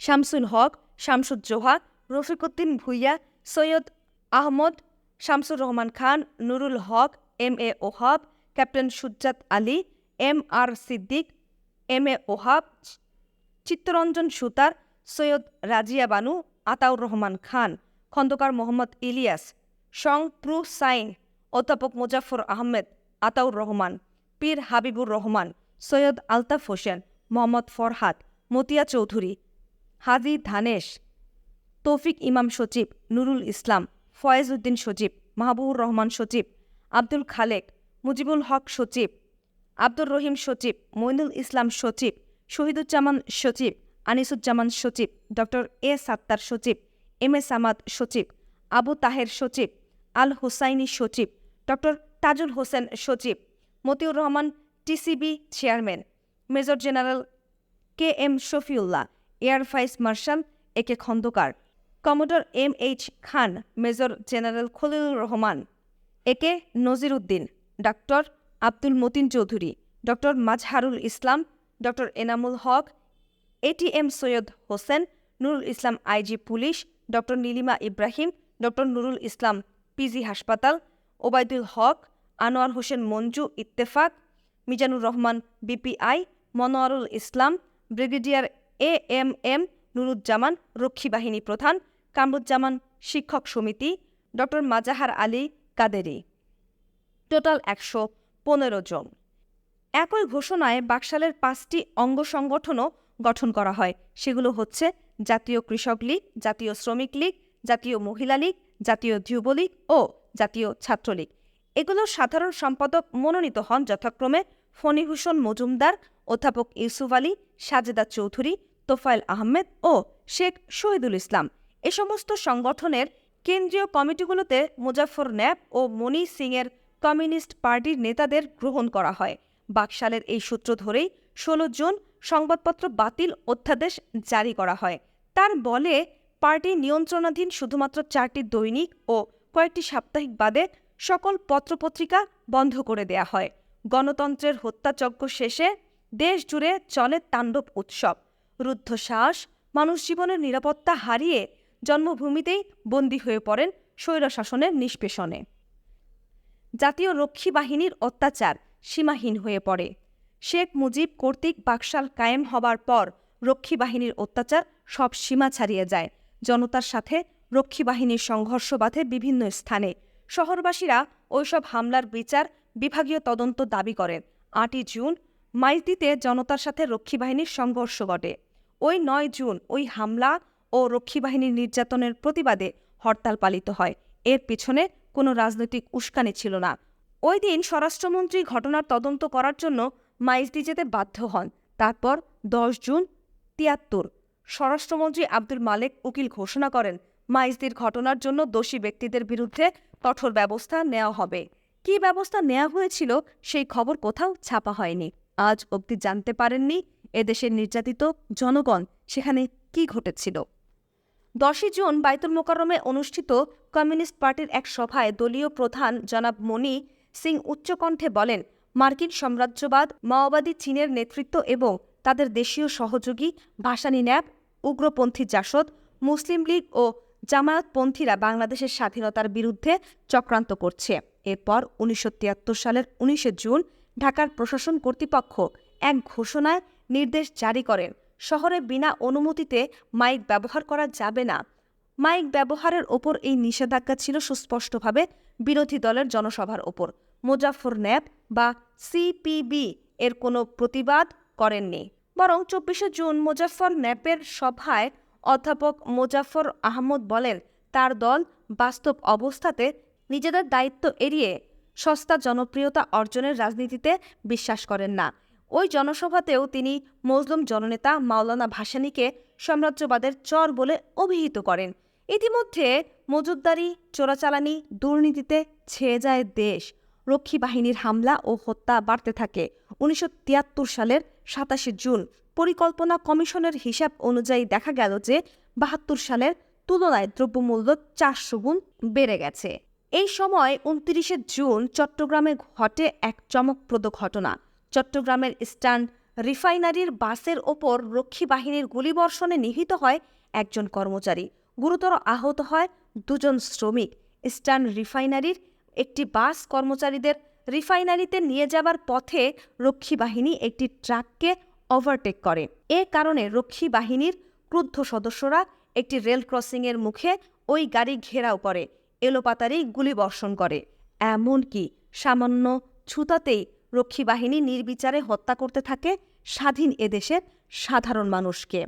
Shamsul Haque, Shamsuzzoha, Rafiquddin Bhuiyan, Syed Ahmed, Shamsur Rahman Khan, Nurul Haque, MA Wahab, captain Sujjat Ali, MR Siddique, MA Wahab, Chittaranjan Sutar, Syed Razia Banu, Ataur Rahman Khan, Khandaker Mohammad Ilyas, Sang Pru Sain, অধ্যাপক মোজাফফর আহমেদ, আতাউর রহমান, পীর হাবিবুর রহমান, সৈয়দ আলতাফ হোসেন, মোহাম্মদ ফরহাদ, মতিয়া চৌধুরী, হাজি ধানেশ, তৌফিক ইমাম সচিব, নুরুল ইসলাম, ফয়েজ উদ্দিন সচিব, মাহবুবুর রহমান সচিব, আব্দুল খালেক, মুজিবুল হক সচিব, আব্দুর রহিম সচিব, মইনুল ইসলাম সচিব, শহীদুজ্জামান সচিব, আনিসুজ্জামান সচিব, ড A সাত্তার সচিব, MA সামাদ সচিব, আবু তাহের সচিব, আল হুসাইনি সচিব, ড তাজুল হোসেন সচিব, Matiur Rahman TCB chairman, major general KM Shafiullah, air vice marshal AK Khandaker, commodore MH Khan, major general Khalilur Rahman, AK Nazir Uddin, ডাক্তার আব্দুল মতিন চৌধুরী, ড মাজহারুল ইসলাম, ড Enamul Haque, ATM Syed Hossain, Nurul Islam IG police, ড নীলিমা ইব্রাহিম, ড নুরুল ইসলাম PG হাসপাতাল, Obaidul Haque, Anwar Hossain Manju Ittefaq, Mizanur Rahman BPI, Monowarul Islam, brigadier AMM Nuruzzaman, Rakkhi Bahini প্রধান, কামরুজ্জামান শিক্ষক সমিতি, ড মাজাহার আলী কাদেরি। টোটাল 115 জন। একই ঘোষণায় বাকশালের 5টি অঙ্গ সংগঠনও গঠন করা হয়। সেগুলো হচ্ছে জাতীয় কৃষক লীগ, জাতীয় শ্রমিক লীগ, জাতীয় মহিলা লীগ, জাতীয় যুবলীগ ও জাতীয় ছাত্রলীগ। এগুলোর সাধারণ সম্পাদক মনোনীত হন যথাক্রমে ফণীভূষণ মজুমদার, অধ্যাপক ইউসুফ আলী, সাজেদা চৌধুরী, তোফায়েল আহমেদ ও শেখ শহীদুল ইসলাম। এ সমস্ত সংগঠনের কেন্দ্রীয় কমিটিগুলোতে মুজাফফর ন্যাপ ও মনি সিংয়ের কমিউনিস্ট পার্টির নেতাদের গ্রহণ করা হয়। বাকশালের এই সূত্র ধরেই 16 জুন সংবাদপত্র বাতিল অধ্যাদেশ জারি করা হয়। তার বলে পার্টি নিয়ন্ত্রণাধীন শুধুমাত্র 4টি দৈনিক ও কয়েকটি সাপ্তাহিক বাদে সকল পত্রপত্রিকা বন্ধ করে দেয়া হয়। গণতন্ত্রের হত্যাযজ্ঞ শেষে দেশ জুড়ে চলে তাণ্ডব উৎসব। রুদ্ধশ্বাস মানুষ জীবনের নিরাপত্তা হারিয়ে জন্মভূমিতেই বন্দী হয়ে পড়েন স্বৈরশাসনের নিষ্পেষণে। জাতীয় রক্ষী বাহিনীর অত্যাচার সীমাহীন হয়ে পড়ে। শেখ মুজিব কর্তৃক বাকশাল কায়েম হবার পর রক্ষী বাহিনীর অত্যাচার সব সীমা ছাড়িয়ে যায়। জনতার সাথে রক্ষী বাহিনীর সংঘর্ষ বাধে বিভিন্ন স্থানে। শহরবাসীরা ওইসব হামলার বিচার বিভাগীয় তদন্ত দাবি করেন। ৮ই জুন মাইজদিতে জনতার সাথে রক্ষী বাহিনীর সংঘর্ষ ঘটে। ওই ৯ জুন ওই হামলা ও রক্ষী বাহিনীর নির্যাতনের প্রতিবাদে হরতাল পালিত হয়। এর পিছনে কোনো রাজনৈতিক উস্কানি ছিল না। ওই দিন স্বরাষ্ট্রমন্ত্রী ঘটনার তদন্ত করার জন্য মাইজদি যেতে বাধ্য হন। তারপর ১০ জুন ৭৩ স্বরাষ্ট্রমন্ত্রী আব্দুল মালেক উকিল ঘোষণা করেন মাইজদির ঘটনার জন্য দোষী ব্যক্তিদের বিরুদ্ধে কঠোর ব্যবস্থা নেওয়া হবে। কী ব্যবস্থা নেওয়া হয়েছিল সেই খবর কোথাও ছাপা হয়নি। আজ অবধি জানতে পারেননি এদেশের নির্যাতিত জনগণ সেখানে কি ঘটেছিল। ১০ই জুন বায়তুল মোকাররমে অনুষ্ঠিত কমিউনিস্ট পার্টির এক সভায় দলীয় প্রধান জনাব মনি সিং উচ্চকণ্ঠে বলেন, মার্কিন সাম্রাজ্যবাদ, মাওবাদী চীনের নেতৃত্ব এবং তাদের দেশীয় সহযোগী ভাসানী ন্যাপ, উগ্রপন্থী জাসদ, মুসলিম লীগ ও জামায়াতপন্থীরা বাংলাদেশের স্বাধীনতার বিরুদ্ধে চক্রান্ত করছে। এরপর ১৯৭৩ সালের ১৯ জুন ঢাকার প্রশাসন কর্তৃপক্ষ এক ঘোষণায় নির্দেশ জারি করেন, শহরে বিনা অনুমতিতে মাইক ব্যবহার করা যাবে না। মাইক ব্যবহারের ওপর এই নিষেধাজ্ঞা ছিল সুস্পষ্টভাবে বিরোধী দলের জনসভার ওপর। মুজাফফর ন্যাপ বা সিপিবি এর কোনো প্রতিবাদ করেননি, বরং ২৪শে জুন মুজাফফর ন্যাপের সভায় অধ্যাপক মোজাফফর আহমদ বলেন, তার দল বাস্তব অবস্থাতে নিজেদের দায়িত্ব এড়িয়ে সস্তা জনপ্রিয়তা অর্জনের রাজনীতিতে বিশ্বাস করেন না। ওই জনসভাতেও তিনি মজলুম জননেতা মাওলানা ভাসানীকে সাম্রাজ্যবাদের চর বলে অভিহিত করেন। ইতিমধ্যে মজুতদারি, চোরাচালানি, দুর্নীতিতে ছেয়ে যায় দেশ। রক্ষী বাহিনীর হামলা ও হত্যা বাড়তে থাকে। ১৯৭৩ সালের ২৭শে জুন পরিকল্পনা কমিশনের হিসাব অনুযায়ী দেখা গেল যে ৭২ সালের তুলনায় দ্রব্যমূল্য ৪০০ গুণ বেড়ে গেছে। এই সময় ২৯শে জুন চট্টগ্রামে ঘটে এক চমকপ্রদ ঘটনা। চট্টগ্রামের ইস্টার্ন রিফাইনারির বাসের ওপর রক্ষী বাহিনীর গুলিবর্ষণে নিহত হয় একজন কর্মচারী, গুরুতর আহত হয় ২ জন শ্রমিক। ইস্টার্ন রিফাইনারির একটি বাস কর্মচারীদের রিফাইনারিতে নিয়ে যাবার পথে রক্ষী বাহিনী একটি ট্রাককে ওভারটেক করে। এ কারণে রক্ষী বাহিনীর ক্রুদ্ধ সদস্যরা একটি রেল ক্রসিংয়ের মুখে ওই গাড়ি ঘেরাও করে, এলোপাতাড়ি গুলিবর্ষণ করে। এমনকি সামান্য ছুতাতেই রক্ষী বাহিনী নির্বিচারে হত্যা করতে থাকে স্বাধীন এদেশের সাধারণ মানুষকে।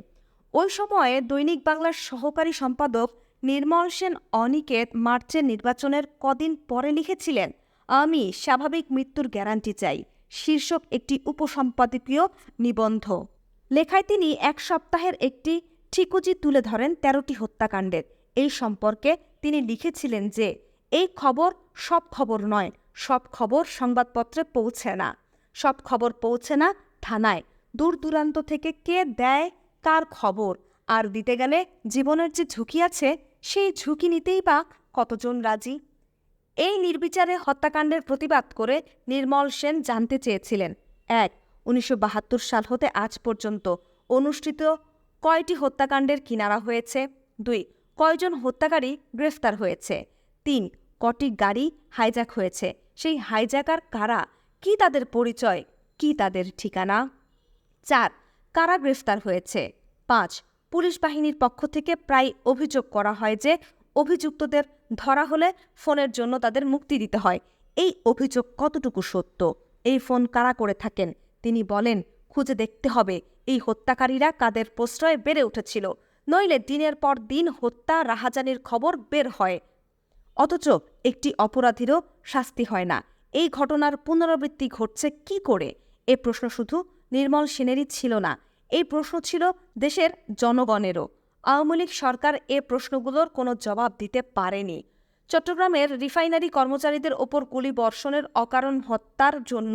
ওই সময়ে দৈনিক বাংলার সহকারী সম্পাদক নির্মল সেন অনিকেত মার্চের নির্বাচনের কদিন পরে লিখেছিলেন, আমি স্বাভাবিক মৃত্যুর গ্যারান্টি চাই, শীর্ষক একটি উপসম্পাদকীয় নিবন্ধ লেখায় তিনি এক সপ্তাহের একটি ঠিকুজি তুলে ধরেন ১৩টি হত্যাকাণ্ডের। এই সম্পর্কে তিনি লিখেছিলেন যে এই খবর সব খবর নয়, সব খবর সংবাদপত্রে পৌঁছে না, সব খবর পৌঁছে না থানায়। দূর দূরান্ত থেকে কে দেয় কার খবর, আর দিতে গেলে জীবনের যে ঝুঁকি আছে সেই ঝুঁকি নিতেই বা কতজন রাজি। এই নির্বিচারে হত্যাকাণ্ডের প্রতিবাদ করে নির্মল সেন জানতে চেয়েছিলেন, ১. ১৯৭২ সাল হতে আজ পর্যন্ত অনুষ্ঠিত কয়টি হত্যাকাণ্ডের কিনারা হয়েছে? ২. কয়জন হত্যাকারী গ্রেফতার হয়েছে? ৩. কটি গাড়ি হাইজ্যাক হয়েছে? সেই হাইজ্যাকার কারা? কি তাদের পরিচয়? কি তাদের ঠিকানা? ৪. কারা গ্রেফতার হয়েছে? ৫. পুলিশ বাহিনীর পক্ষ থেকে প্রায় অভিযোগ করা হয় যে অভিযুক্তদের ধরা হলে ফোনের জন্য তাদের মুক্তি দিতে হয়। এই অভিযোগ কতটুকু সত্য? এই ফোন কারা করে থাকেন? তিনি বলেন, খুঁজে দেখতে হবে এই হত্যাকারীরা কাদের প্রশ্রয়ে বেড়ে উঠেছিল, নইলে দিনের পর দিন হত্যা রাহাজানির খবর বের হয়, অথচ একটি অপরাধীরও শাস্তি হয় না। এই ঘটনার পুনরাবৃত্তি ঘটছে কি করে? এ প্রশ্ন শুধু নির্মল সেনেরই ছিল না, এই প্রশ্ন ছিল দেশের জনগণেরও। আওয়ামী লীগ সরকার এ প্রশ্নগুলোর কোনো জবাব দিতে পারেনি। চট্টগ্রামের রিফাইনারি কর্মচারীদের ওপর গুলি বর্ষণের অকারণ হত্যার জন্য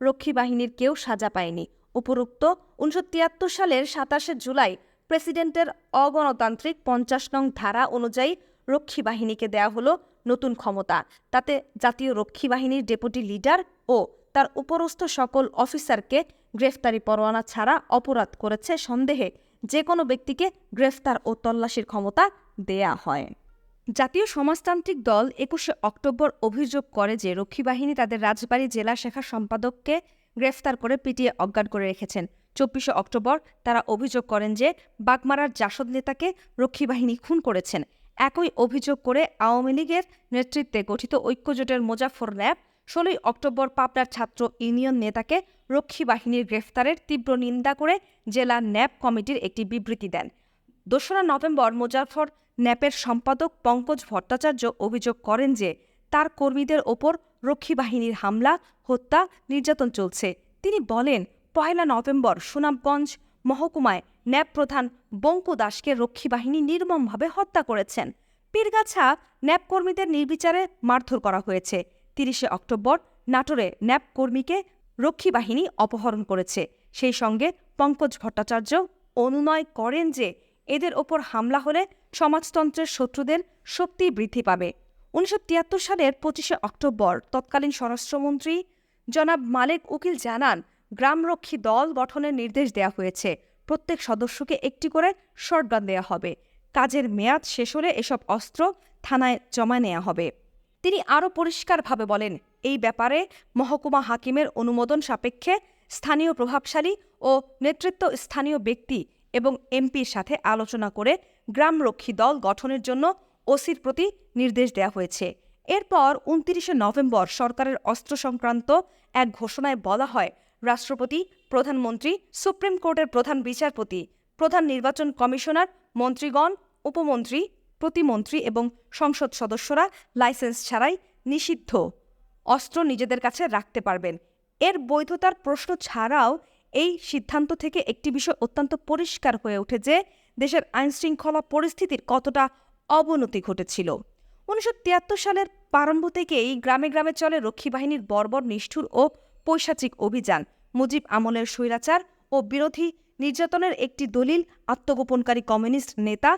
রক্ষী বাহিনীর কেউ সাজা পায়নি। উপরোক্ত ১৯৭৩ সালের ২৭শে জুলাই প্রেসিডেন্টের অগণতান্ত্রিক ৫০ নং ধারা অনুযায়ী রক্ষী বাহিনীকে দেয়া হলো নতুন ক্ষমতা। তাতে জাতীয় রক্ষী বাহিনীর ডেপুটি লিডার ও তার উপরস্থ সকল অফিসারকে গ্রেফতারি পরোয়ানা ছাড়া অপরাধ করেছে সন্দেহে যে কোনো ব্যক্তিকে গ্রেফতার ও তল্লাশির ক্ষমতা দেয়া হয়। জাতীয় সমাজতান্ত্রিক দল ২১শে অক্টোবর অভিযোগ করে যে রক্ষী বাহিনী তাদের রাজবাড়ী জেলা শাখার সম্পাদককে গ্রেফতার করে পিটিয়ে অজ্ঞান করে রেখেছেন। ২৪শে অক্টোবর তারা অভিযোগ করেন যে বাগমারার জাসদ নেতাকে রক্ষী বাহিনী খুন করেছেন। একই অভিযোগ করে আওয়ামী লীগের নেতৃত্বে গঠিত ঐক্যজোটের মোজাফফর র্যাব ১৬ই অক্টোবর পাবনার ছাত্র ইউনিয়ন নেতাকে রক্ষী বাহিনীর গ্রেফতারের তীব্র নিন্দা করে জেলা ন্যাপ কমিটির একটি বিবৃতি দেন। ২রা নভেম্বর মোজাফফর ন্যাপের সম্পাদক পঙ্কজ ভট্টাচার্য অভিযোগ করেন যে তার কর্মীদের ওপর রক্ষী বাহিনীর হামলা, হত্যা, নির্যাতন চলছে। তিনি বলেন, ১লা নভেম্বর সুনামগঞ্জ মহকুমায় ন্যাপ প্রধান বঙ্কু দাসকে রক্ষী বাহিনী নির্মমভাবে হত্যা করেছেন। পীরগাছা ন্যাপ কর্মীদের নির্বিচারে মারধর করা হয়েছে। ৩০শে অক্টোবর নাটোরে ন্যাপ কর্মীকে রক্ষী বাহিনী অপহরণ করেছে। সেই সঙ্গে পঙ্কজ ভট্টাচার্য অনুনয় করেন যে এদের ওপর হামলা হলে সমাজতন্ত্রের শত্রুদের শক্তি বৃদ্ধি পাবে। ১৯৭৩ সালের ২৫শে অক্টোবর তৎকালীন স্বরাষ্ট্রমন্ত্রী জনাব মালেক উকিল জানান, গ্রামরক্ষী দল গঠনের নির্দেশ দেওয়া হয়েছে। প্রত্যেক সদস্যকে একটি করে শটগান দেওয়া হবে। কাজের মেয়াদ শেষ হলে এসব অস্ত্র থানায় জমা নেওয়া হবে। তিনি আরও পরিষ্কারভাবে বলেন, এই ব্যাপারে মহকুমা হাকিমের অনুমোদন সাপেক্ষে স্থানীয় প্রভাবশালী ও নেতৃত্ব স্থানীয় ব্যক্তি এবং এমপির সাথে আলোচনা করে গ্রামরক্ষী দল গঠনের জন্য ওসির প্রতি নির্দেশ দেওয়া হয়েছে। এরপর ২৯শে নভেম্বর সরকারের অস্ত্র সংক্রান্ত এক ঘোষণায় বলা হয়, রাষ্ট্রপতি, প্রধানমন্ত্রী, সুপ্রিম কোর্টের প্রধান বিচারপতি, প্রধান নির্বাচন কমিশনার, মন্ত্রীগণ, উপমন্ত্রী, প্রতিমন্ত্রী এবং সংসদ সদস্যরা লাইসেন্স ছাড়াই নিষিদ্ধ অস্ত্র নিজেদের কাছে রাখতে পারবেন। এর বৈধতার প্রশ্ন ছাড়াও এই সিদ্ধান্ত থেকে একটি বিষয় অত্যন্ত পরিষ্কার হয়ে ওঠে যে দেশের আইনশৃঙ্খলা পরিস্থিতির কতটা অবনতি ঘটেছিল। ১৯৭৩ সালের প্রারম্ভ থেকেই গ্রামে গ্রামে চলে রক্ষী বাহিনীর বর্বর, নিষ্ঠুর ও পৈশাচিক অভিযান। মুজিব আমলের স্বৈরাচার ও বিরোধী নির্যাতনের একটি দলিল আত্মগোপনকারী কমিউনিস্ট নেতা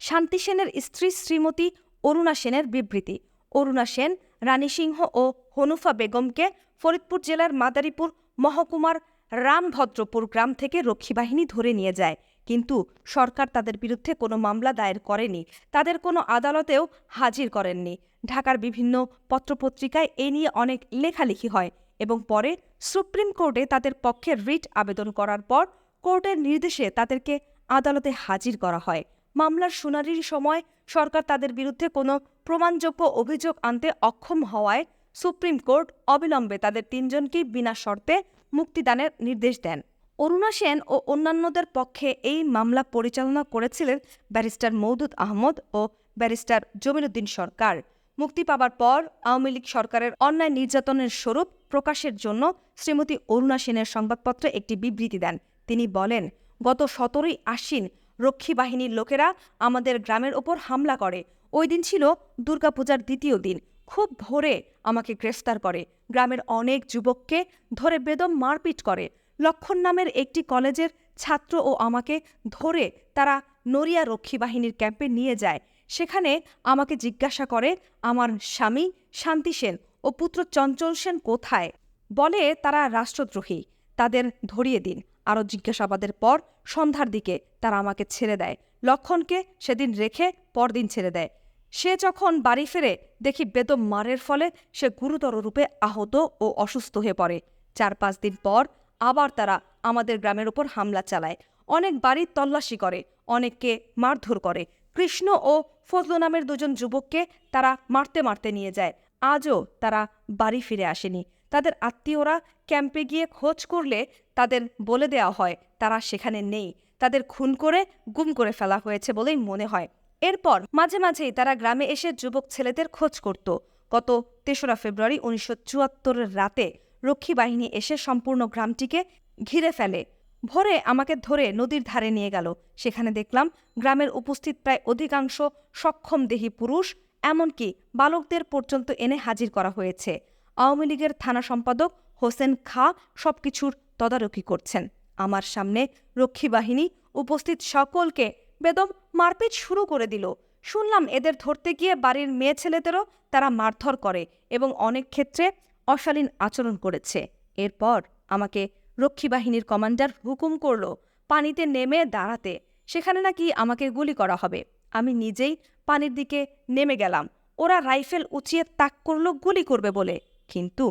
শান্তি সেনের স্ত্রী শ্রীমতী অরুণা সেনের বিবৃতি। অরুণা সেন রানী সিংহ ও হনুফা বেগমকে ফরিদপুর জেলার মাদারীপুর মহকুমার রামভদ্রপুর গ্রাম থেকে রক্ষী বাহিনী ধরে নিয়ে যায়, কিন্তু সরকার তাদের বিরুদ্ধে কোনো মামলা দায়ের করেনি, তাদের কোনো আদালতেও হাজির করেননি। ঢাকার বিভিন্ন পত্রপত্রিকায় এ নিয়ে অনেক লেখালেখি হয় এবং পরে সুপ্রিম কোর্টে তাদের পক্ষে রিট আবেদন করার পর কোর্টের নির্দেশে তাদেরকে আদালতে হাজির করা হয়। মামলার শুনানির সময় সরকার তাদের বিরুদ্ধে কোনো প্রমাণযোগ্য অভিযোগ আনতে অক্ষম হওয়ায় সুপ্রিম কোর্ট অবিলম্বে তাদের ৩ জনকেই বিনা শর্তে মুক্তিদানের নির্দেশ দেন। অরুণা সেন ও অন্যান্যদের পক্ষে এই মামলা পরিচালনা করেছিলেন ব্যারিস্টার মওদুদ আহমদ ও ব্যারিস্টার জমিরুদ্দিন সরকার। মুক্তি পাবার পর আওয়ামী লীগ সরকারের অন্যায় নির্যাতনের স্বরূপ প্রকাশের জন্য শ্রীমতী অরুণা সেনের সংবাদপত্রে একটি বিবৃতি দেন। তিনি বলেন, গত ১৭ই আশ্বিন রক্ষী বাহিনীর লোকেরা আমাদের গ্রামের ওপর হামলা করে। ওই দিন ছিল দুর্গাপূজার দ্বিতীয় দিন। খুব ভোরে আমাকে গ্রেফতার করে, গ্রামের অনেক যুবককে ধরে বেদম মারপিট করে। লক্ষণ নামের একটি কলেজের ছাত্র ও আমাকে ধরে তারা নড়িয়া রক্ষী বাহিনীর ক্যাম্পে নিয়ে যায়। সেখানে আমাকে জিজ্ঞাসা করে আমার স্বামী শান্তি সেন ও পুত্র চঞ্চল সেন কোথায়। বলে তারা রাষ্ট্রদ্রোহী, তাদের ধরিয়ে দিন। আরও জিজ্ঞাসাবাদের পর সন্ধ্যার দিকে তারা আমাকে ছেড়ে দেয়। লক্ষণকে সেদিন রেখে পরদিন ছেড়ে দেয়। সে যখন বাড়ি ফেরে দেখি বেদম মারের ফলে সে গুরুতর রূপে আহত ও অসুস্থ হয়ে পড়ে। ৪-৫ দিন পর আবার তারা আমাদের গ্রামের ওপর হামলা চালায়, অনেক বাড়ির তল্লাশি করে, অনেককে মারধর করে। কৃষ্ণ ও ফজলু নামের ২ জন যুবককে তারা মারতে মারতে নিয়ে যায়। আজও তারা বাড়ি ফিরে আসেনি। তাদের আত্মীয়রা ক্যাম্পে গিয়ে খোঁজ করলে তাদের বলে দেওয়া হয় তারা সেখানে নেই, তাদের খুন করে গুম করে ফেলা হয়েছে বলেই মনে হয়। এরপর মাঝে মাঝেই তারা গ্রামে এসে যুবক ছেলেদের খোঁজ করত। গত ৩রা ফেব্রুয়ারি ১৯৭৪ রাতে রক্ষী বাহিনী এসে সম্পূর্ণ গ্রামটিকে ঘিরে ফেলে। ভোরে আমাকে ধরে নদীর ধারে নিয়ে গেল। সেখানে দেখলাম গ্রামের উপস্থিত প্রায় অধিকাংশ সক্ষমদেহী পুরুষ, এমনকি বালকদের পর্যন্ত এনে হাজির করা হয়েছে। আওয়ামী লীগের থানা সম্পাদক হোসেন খা সবকিছুর তদারকি করছেন। আমার সামনে রক্ষী বাহিনী উপস্থিত সকলকে বেদম মারপিট শুরু করে দিল। শুনলাম এদের ধরতে গিয়ে বাড়ির মেয়ে ছেলেদেরও তারা মারধর করে এবং অনেক ক্ষেত্রে অশালীন আচরণ করেছে। এরপর আমাকে রক্ষী বাহিনীর কমান্ডার হুকুম করল পানিতে নেমে দাঁড়াতে। সেখানে নাকি আমাকে গুলি করা হবে। আমি নিজেই পানির দিকে নেমে গেলাম। ওরা রাইফেল উঁচিয়ে তাক করল গুলি করবে বলে, কিন্তু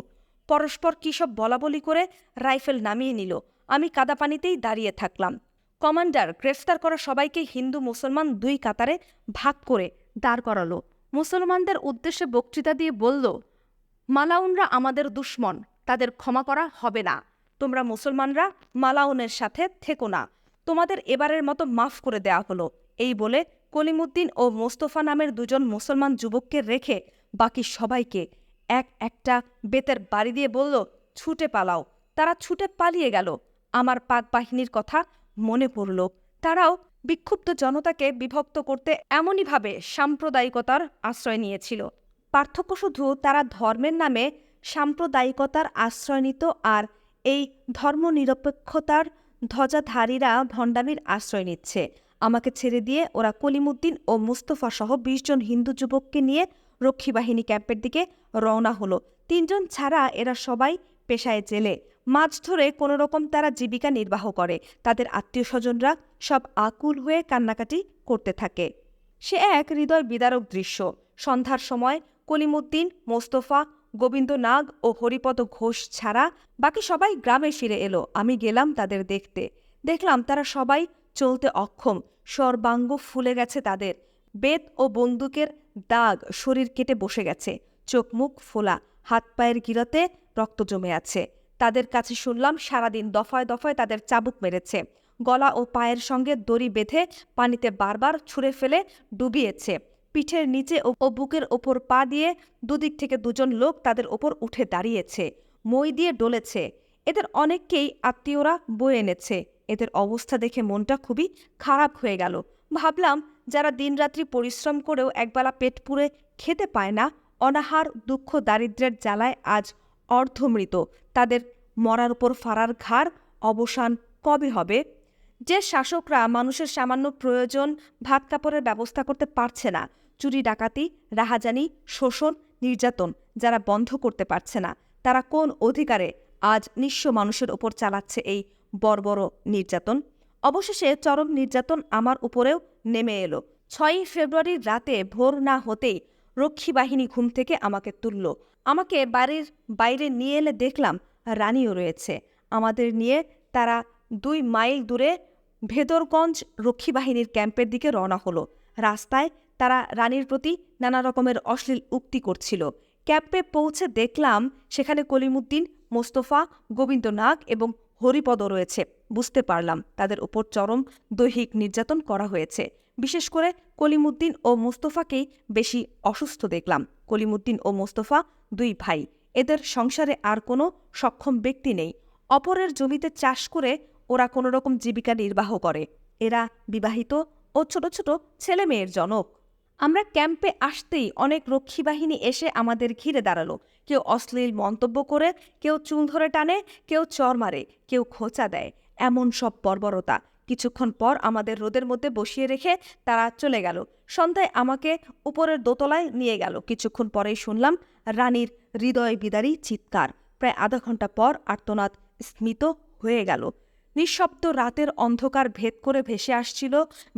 পরস্পর কী সব বলাবলি করে রাইফেল নামিয়ে নিল। আমি কাদা পানিতেই দাঁড়িয়ে থাকলাম। কমান্ডার গ্রেফতার করা সবাইকে হিন্দু মুসলমান দুই কাতারে ভাগ করে দাঁড় করালো। মুসলমানদের উদ্দেশ্যে বক্তৃতা দিয়ে বলল, মালাউনরা আমাদের দুশমন, তাদের ক্ষমা করা হবে না। তোমরা মুসলমানরা মালাউনের সাথে থেকো না, তোমাদের এবারের মতো মাফ করে দেয়া হলো। এই বলে কলিমুদ্দিন ও মোস্তফা নামের দুজন মুসলমান যুবককে রেখে বাকি সবাইকে একটা বেতের বাড়ি দিয়ে বলল, ছুটে পালাও। তারা ছুটে পালিয়ে গেল। আমার পাক বাহিনীর কথা মনে পড়ল। তারাও বিক্ষুব্ধ জনতাকে বিভক্ত করতে এমনইভাবে সাম্প্রদায়িকতার আশ্রয় নিয়েছিল। পার্থক্য শুধু তারা ধর্মের নামে সাম্প্রদায়িকতার আশ্রয় নিত, আর এই ধর্মনিরপেক্ষতার ধ্বজাধারীরা ভণ্ডামির আশ্রয় নিচ্ছে। আমাকে ছেড়ে দিয়ে ওরা কলিমুদ্দিন ও মুস্তফা সহ ২০ জন হিন্দু যুবককে নিয়ে রক্ষী বাহিনী ক্যাম্পের দিকে রওনা হলো। ৩ জন ছাড়া এরা সবাই পেশায় জেলে। মাছ ধরে কোনোরকম তারা জীবিকা নির্বাহ করে। তাদের আত্মীয় স্বজনরা সব আকুল হয়ে কান্নাকাটি করতে থাকে। সে এক হৃদয় বিদারক দৃশ্য। সন্ধ্যার সময় কলিমুদ্দিন, মোস্তফা, গোবিন্দ নাগ ও হরিপদ ঘোষ ছাড়া বাকি সবাই গ্রামে ফিরে এলো। আমি গেলাম তাদের দেখতে। দেখলাম তারা সবাই চলতে অক্ষম, সর্বাঙ্গ ফুলে গেছে তাদের। বেত ও বন্দুকের দাগ শরীর কেটে বসে গেছে, চোখ মুখ ফোলা, হাত পায়ের গিরাতে রক্ত জমে আছে। তাদের কাছে শুনলাম সারাদিন দফায় দফায় তাদের চাবুক মেরেছে, গলা ও পায়ের সঙ্গে দড়ি বেঁধে পানিতে বারবার ছুঁড়ে ফেলে ডুবিয়েছে। পিঠের নিচে ও বুকের ওপর পা দিয়ে দুদিক থেকে ২ জন লোক তাদের ওপর উঠে দাঁড়িয়েছে, মই দিয়ে ডলেছে। এদের অনেককেই আত্মীয়রা বয়ে এনেছে। এদের অবস্থা দেখে মনটা খুবই খারাপ হয়ে গেল। ভাবলাম, যারা দিনরাত্রি পরিশ্রম করেও একবেলা পেট পুরে খেতে পায় না, অনাহার দুঃখ দারিদ্র্যের জ্বালায় আজ অর্ধমৃত, তাদের মরার উপর ফাড়ার ঘাড় অবসান কবে হবে? যে শাসকরা মানুষের সামান্য প্রয়োজন ভাত কাপড়ের ব্যবস্থা করতে পারছে না, চুরি ডাকাতি, রাহাজানি, শোষণ, নির্যাতন যারা বন্ধ করতে পারছে না, তারা কোন অধিকারে আজ নিঃস্ব মানুষের ওপর চালাচ্ছে এই বর্বর নির্যাতন? অবশেষে চরম নির্যাতন আমার উপরেও নেমে এলো। ৬ই ফেব্রুয়ারির রাতে ভোর না হতেই রক্ষী বাহিনী ঘুম থেকে আমাকে তুলল। আমাকে বাড়ির বাইরে নিয়ে এলে দেখলাম রানীও রয়েছে। আমাদের নিয়ে তারা ২ মাইল দূরে ভেদরগঞ্জ রক্ষী বাহিনীর ক্যাম্পের দিকে রওনা হলো। রাস্তায় তারা রানীর প্রতি নানা রকমের অশ্লীল উক্তি করছিল। ক্যাম্পে পৌঁছে দেখলাম সেখানে কলিমুদ্দিন, মোস্তফা, গোবিন্দ নাগ এবং হরিপদ রয়েছে। বুঝতে পারলাম তাদের উপর চরম দৈহিক নির্যাতন করা হয়েছে। বিশেষ করে কলিমুদ্দিন ও মোস্তফাকেই বেশি অসুস্থ দেখলাম। কলিমুদ্দিন ও মোস্তফা ২ ভাই। এদের সংসারে আর কোনো সক্ষম ব্যক্তি নেই। অপরের জমিতে চাষ করে ওরা কোনোরকম জীবিকা নির্বাহ করে। এরা বিবাহিত ও ছোট ছোট ছেলে মেয়ের জনক। আমরা ক্যাম্পে আসতেই অনেক রক্ষী বাহিনী এসে আমাদের ঘিরে দাঁড়ালো। কেউ অশ্লীল মন্তব্য করে, কেউ চুল ধরে টানে, কেউ চর মারে, কেউ খোঁচা দেয়। এমন সব বর্বরতা। কিছুক্ষণ পর আমাদের রোদের মধ্যে বসিয়ে রেখে তারা চলে গেল। সন্ধ্যায় আমাকে উপরের দোতলায় নিয়ে গেল। কিছুক্ষণ পরেই শুনলাম রানীর হৃদয় বিদারী চিৎকার। প্রায় আধা ঘন্টা পর আর্তনাদ স্মিত হয়ে গেল। নিঃশব্দ রাতের অন্ধকার ভেদ করে ভেসে আসছিল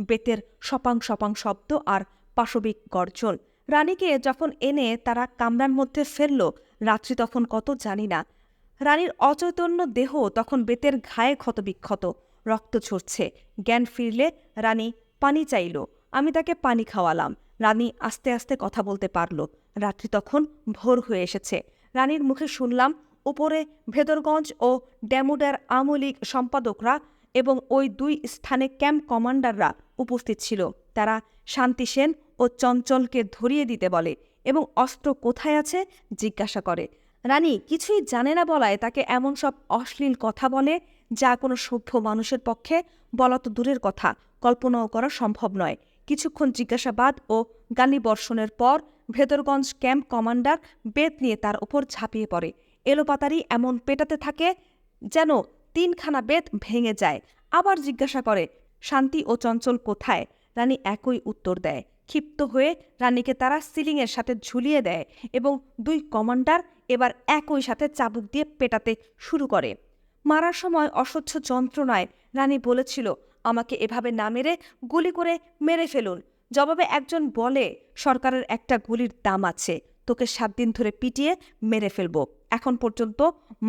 বেতের সপাং সপাং শব্দ আর পাশবিক গর্জন। রানীকে যখন এনে তারা কামরার মধ্যে ফেলল, রাত্রি তখন কত জানি না। রানীর অচৈতন্য দেহ তখন বেতের ঘায়ে ক্ষতবিক্ষত, রক্ত ঝরছে। জ্ঞান ফিরলে রানী পানি চাইল। আমি তাকে পানি খাওয়ালাম। রানী আস্তে আস্তে কথা বলতে পারল। রাত্রি তখন ভোর হয়ে এসেছে। রানীর মুখে শুনলাম উপরে ভেদরগঞ্জ ও ড্যামুডার আওয়ামী লীগ সম্পাদকরা এবং ওই ২ স্থানে ক্যাম্প কমান্ডাররা উপস্থিত ছিল। তারা শান্তি সেন ও চঞ্চলকে ধরিয়ে দিতে বলে এবং অস্ত্র কোথায় আছে জিজ্ঞাসা করে। রানী কিছুই জানে না বলায় তাকে এমন সব অশ্লীল কথা বলে যা কোনো সভ্য মানুষের পক্ষে বলা তো দূরের কথা, কল্পনাও করা সম্ভব নয়। কিছুক্ষণ জিজ্ঞাসাবাদ ও গালি বর্ষণের পর ভেদরগঞ্জ ক্যাম্প কমান্ডার বেত নিয়ে তার উপর ঝাঁপিয়ে পড়ে। এলোপাতারি এমন পেটাতে থাকে যেন ৩খানা বেত ভেঙে যায়। আবার জিজ্ঞাসা করে, শান্তি ও চঞ্চল কোথায়? রানী একই উত্তর দেয়। ক্ষিপ্ত হয়ে রানীকে তারা সিলিংয়ের সাথে ঝুলিয়ে দেয় এবং 2 কমান্ডার এবার একই সাথে চাবুক দিয়ে পেটাতে শুরু করে। মারার সময় অসহ্য যন্ত্রণায় রানী বলেছিল, আমাকে এভাবে না মেরে গুলি করে মেরে ফেলুন। জবাবে একজন বলে, সরকারের একটা গুলির দাম আছে, তোকে 7 দিন ধরে পিটিয়ে মেরে ফেলবো। এখন পর্যন্ত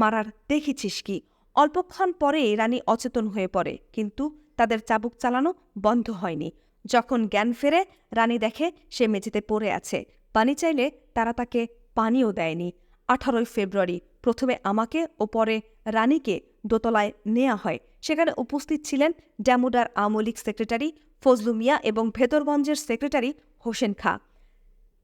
মারার দেখেছিস কি? অল্পক্ষণ পরেই রানী অচেতন হয়ে পড়ে, কিন্তু তাদের চাবুক চালানো বন্ধ হয়নি। যখন জ্ঞান ফেরে রানী দেখে সে মেঝেতে পড়ে আছে। পানি চাইলে তারা তাকে পানিও দেয়নি। 18 ফেব্রুয়ারি প্রথমে আমাকে ও পরে রানীকে দোতলায় নেওয়া হয়। সেখানে উপস্থিত ছিলেন ড্যামুডার আওয়ামী লীগ সেক্রেটারি ফজলু মিয়া এবং ভেতরগঞ্জের সেক্রেটারি হোসেন খাঁ।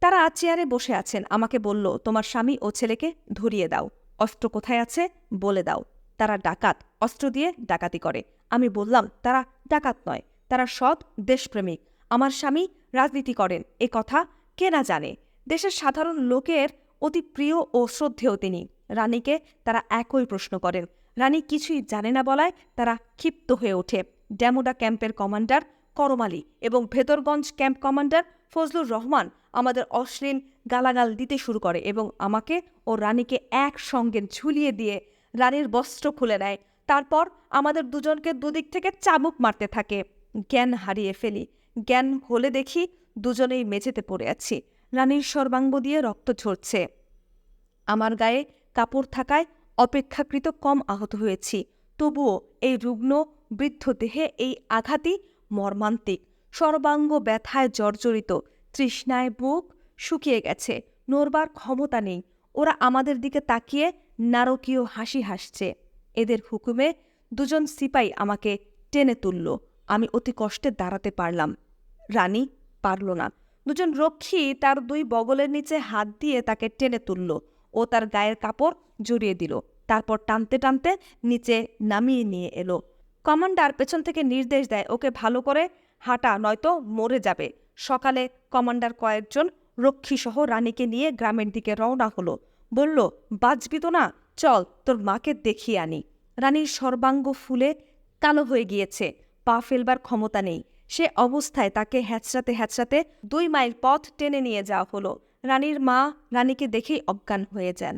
তারা চেয়ারে বসে আছেন। আমাকে বলল, তোমার স্বামী ও ছেলেকে ধরিয়ে দাও। অস্ত্র কোথায় আছে বলে দাও। তারা ডাকাত, অস্ত্র দিয়ে ডাকাতি করে। আমি বললাম, তারা ডাকাত নয়, তারা সৎ দেশপ্রেমিক। আমার স্বামী রাজনীতি করেন, এ কথা কে না জানে। দেশের সাধারণ লোকের অতি প্রিয় ও শ্রদ্ধেয় তিনি। রানীকে তারা একই প্রশ্ন করেন। রানী কিছুই জানে না বলায় তারা ক্ষিপ্ত হয়ে ওঠে। ড্যামুডা ক্যাম্পের কমান্ডার করম আলী এবং ভেতরগঞ্জ ক্যাম্প কমান্ডার ফজলুর রহমান আমাদের অশ্লীল গালাগাল দিতে শুরু করে এবং আমাকে ও রানীকে একসঙ্গে ঝুলিয়ে দিয়ে রানীর বস্ত্র খুলে নেয়। তারপর আমাদের দুজনকে দুদিক থেকে চাবুক মারতে থাকে। জ্ঞান হারিয়ে ফেলি। জ্ঞান হলে দেখি দুজনেই মেঝেতে পড়ে আছি। রানীর সর্বাঙ্গ দিয়ে রক্ত ঝরছে। আমার গায়ে কাপড় থাকায় অপেক্ষাকৃত কম আহত হয়েছি। তবুও এই রুগ্ন বৃদ্ধ দেহে এই আঘাতই মর্মান্তিক। সর্বাঙ্গ ব্যথায় জর্জরিত, তৃষ্ণায় বুক শুকিয়ে গেছে, নড়বার ক্ষমতা নেই। ওরা আমাদের দিকে তাকিয়ে নারকীয় হাসি হাসছে। এদের হুকুমে দুজন সিপাই আমাকে টেনে তুলল। আমি অতি কষ্টে দাঁড়াতে পারলাম। রানী পারল না। দুজন রক্ষী তার 2 বগলের নিচে হাত দিয়ে তাকে টেনে তুলল ও তার গায়ের কাপড় জড়িয়ে দিল। তারপর টানতে টানতে নিচে নামিয়ে নিয়ে এলো। কমান্ডার পেছন থেকে নির্দেশ দেয়, ওকে ভালো করে হাঁটা, নয়তো মরে যাবে। সকালে কমান্ডার কয়েকজন রক্ষীসহ রানীকে নিয়ে গ্রামের দিকে রওনা হলো। বলল, বাঁচবি তো না, চল তোর মাকে দেখিয়ে আনি। রানীর সর্বাঙ্গ ফুলে কালো হয়ে গিয়েছে, পা ফেলবার ক্ষমতা নেই। সে অবস্থায় তাকে হ্যাঁচড়াতে হ্যাঁচড়াতে 2 মাইল পথ টেনে নিয়ে যাওয়া হলো। রানীর মা রানীকে দেখেই অজ্ঞান হয়ে যান।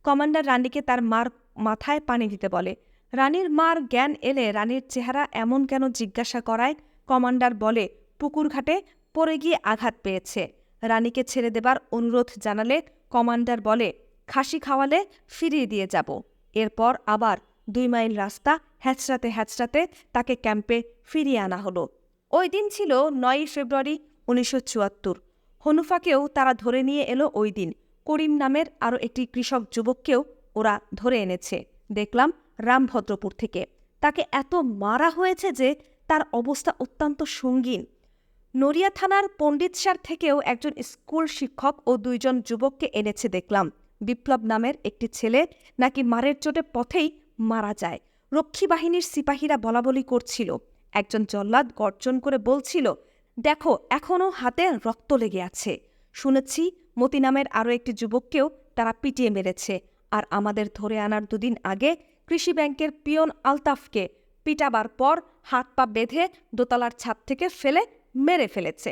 কমান্ডার রানীকে তার মার মাথায় পানি দিতে বলে। রানীর মার জ্ঞান এলে রানীর চেহারা এমন কেন জিজ্ঞাসা করায়। কমান্ডার বলে, পুকুর ঘাটে পড়ে গিয়ে আঘাত পেয়েছে। রানীকে ছেড়ে দেবার অনুরোধ জানালে কমান্ডার বলে, খাসি খাওয়ালে ফিরিয়ে দিয়ে যাব। এরপর আবার 2 মাইল রাস্তা হ্যাঁচড়াতে হ্যাঁচড়াতে তাকে ক্যাম্পে ফিরিয়ে আনা হলো। ওই দিন ছিল 9 ফেব্রুয়ারি 1974। হনুফাকেও তারা ধরে নিয়ে এলো ওই দিন। করিম নামের আরও একটি কৃষক যুবককেও ওরা ধরে এনেছে। দেখলাম রামভদ্রপুর থেকে। তাকে এত মারা হয়েছে যে তার অবস্থা অত্যন্ত সঙ্গীন। নড়িয়া থানার পণ্ডিতসার থেকেও একজন স্কুল শিক্ষক ও 2 জন যুবককে এনেছে দেখলাম। বিপ্লব নামের একটি ছেলে নাকি মারের চোটে পথেই মারা যায়। রক্ষী বাহিনীর সিপাহীরা বলাবলি করছিল। একজন জল্লাদ গর্জন করে বলছিল, দেখো এখনও হাতে রক্ত লেগে আছে। শুনেছি মতি নামের আরও একটি যুবককেও তারা পিটিয়ে মেরেছে। আর আমাদের ধরে আনার 2 দিন আগে কৃষি ব্যাংকের পিয়ন আলতাফকে পিটাবার পর হাত পা বেঁধে দোতলার ছাদ থেকে ফেলে মেরে ফেলেছে।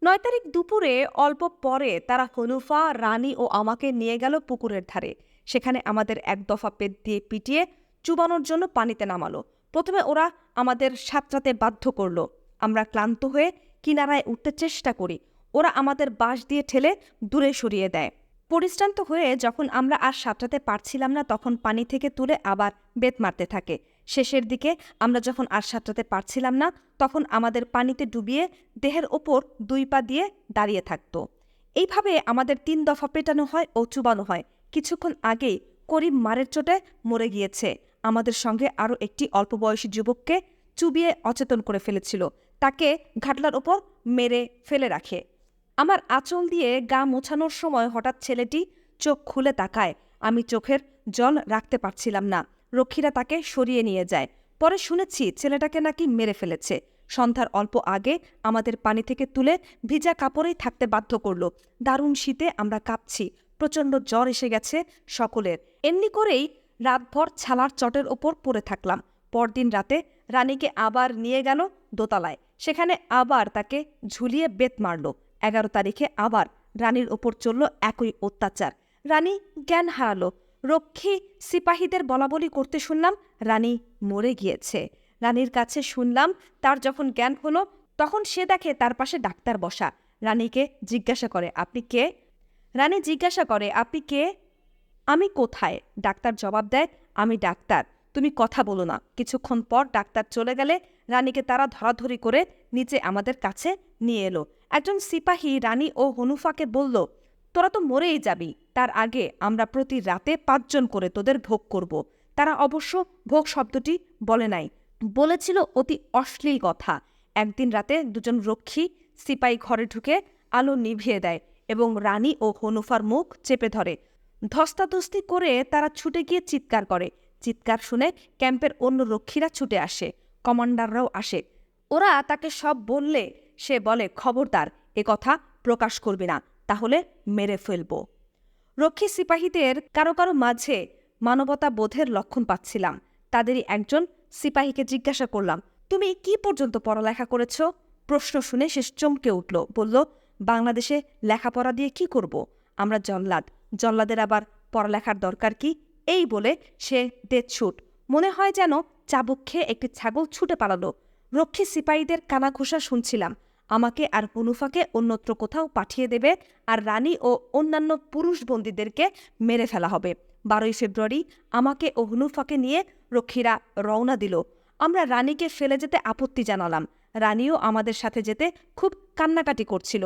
9 তারিখ দুপুরে অল্প পরে তারা হনুফা, রানী ও আমাকে নিয়ে গেল পুকুরের ধারে। সেখানে আমাদের 1 দফা পেট দিয়ে পিটিয়ে চুবানোর জন্য পানিতে নামালো। প্রথমে ওরা আমাদের সাঁতরাতে বাধ্য করল। আমরা ক্লান্ত হয়ে কিনারায় উঠতে চেষ্টা করি। ওরা আমাদের বাঁশ দিয়ে ঠেলে দূরে সরিয়ে দেয়। পরিশ্রান্ত হয়ে যখন আমরা আর সাঁতরাতে পারছিলাম না, তখন পানি থেকে তুলে আবার বেত মারতে থাকে। শেষের দিকে আমরা যখন আর সাঁতরাতে পারছিলাম না, তখন আমাদের পানিতে ডুবিয়ে দেহের ওপর 2 পা দিয়ে দাঁড়িয়ে থাকত। এইভাবে আমাদের 3 দফা পেটানো হয় ও চুবানো হয়। কিছুক্ষণ আগেই করিম মারের চোটে মরে গিয়েছে। আমাদের সঙ্গে আরও একটি অল্প বয়সী যুবককে চুবিয়ে অচেতন করে ফেলেছিল। তাকে ঘাটলার ওপর মেরে ফেলে রাখে। আমার আঁচল দিয়ে গা মোছানোর সময় হঠাৎ ছেলেটি চোখ খুলে তাকায়। আমি চোখের জল রাখতে পারছিলাম না। রক্ষীরা তাকে সরিয়ে নিয়ে যায়। পরে শুনেছি ছেলেটাকে নাকি মেরে ফেলেছে। সন্ধ্যার অল্প আগে আমাদের পানি থেকে তুলে ভিজা কাপড়েই থাকতে বাধ্য করল। দারুণ শীতে আমরা কাঁপছি। প্রচণ্ড জ্বর এসে গেছে সকলের। এমনি করেই রাতভর ছালার চটের ওপর পড়ে থাকলাম। পরদিন রাতে রানীকে আবার নিয়ে গেল দোতলায়। সেখানে আবার তাকে ঝুলিয়ে বেত মারল। 11 তারিখে আবার রানীর ওপর চলল একই অত্যাচার। রানী জ্ঞান হারালো। রক্ষী সিপাহীদের বলাবলি করতে শুনলাম রানী মরে গিয়েছে। রানীর কাছে শুনলাম তার যখন জ্ঞান হলো তখন সে দেখে তার পাশে ডাক্তার বসা। রানীকে জিজ্ঞাসা করে, আপনি কে? রানী জিজ্ঞাসা করে, আপনি কে? আমি কোথায়? ডাক্তার জবাব দেয়, আমি ডাক্তার, তুমি কথা বলো না। কিছুক্ষণ পর ডাক্তার চলে গেলে রানীকে তারা ধরাধরি করে নিচে আমাদের কাছে নিয়ে এলো। একজন সিপাহী রানী ও হনুফাকে বলল, তোরা তো মরেই যাবি, তার আগে আমরা প্রতি রাতে 5 জন করে তোদের ভোগ করব। তারা অবশ্য ভোগ শব্দটি বলে নাই, বলেছিল অতি অশ্লীল কথা। একদিন রাতে 2 জন রক্ষী সিপাহী ঘরে ঢুকে আলো নিভিয়ে দেয় এবং রানী ও হনুফার মুখ চেপে ধরে। ধস্তাধস্তি করে তারা ছুটে গিয়ে চিৎকার করে। চিৎকার শুনে ক্যাম্পের অন্য রক্ষীরা ছুটে আসে, কমান্ডাররাও আসে। ওরা তাকে সব বললে সে বলে, খবরদার এ কথা প্রকাশ করবি না, তাহলে মেরে ফেলব। রক্ষী সিপাহীদের কারো কারো মাঝে মানবতা বোধের লক্ষণ পাচ্ছিলাম। তাদেরই একজন সিপাহীকে জিজ্ঞাসা করলাম, তুমি কি পর্যন্ত পড়ালেখা করেছ? প্রশ্ন শুনে সে চমকে উঠল, বলল, বাংলাদেশে লেখাপড়া দিয়ে কি করব? আমরা জল্লাদ, জল্লাদের আবার পড়ালেখার দরকার কি? এই বলে সে ছুট। মনে হয় যেন চাবুক খেয়ে একটি ছাগল ছুটে পালালো। রক্ষী সিপাহীদের কানাঘুষা শুনছিলাম। আমাকে আর হনুফাকে অন্যত্র কোথাও পাঠিয়ে দেবে আর রানী ও অন্যান্য পুরুষ বন্দীদেরকে মেরে ফেলা হবে। 12ই ফেব্রুয়ারি আমাকে ও হনুফাকে নিয়ে রক্ষীরা রওনা দিল। আমরা রানীকে ফেলে যেতে আপত্তি জানালাম। রানীও আমাদের সাথে যেতে খুব কান্নাকাটি করছিল।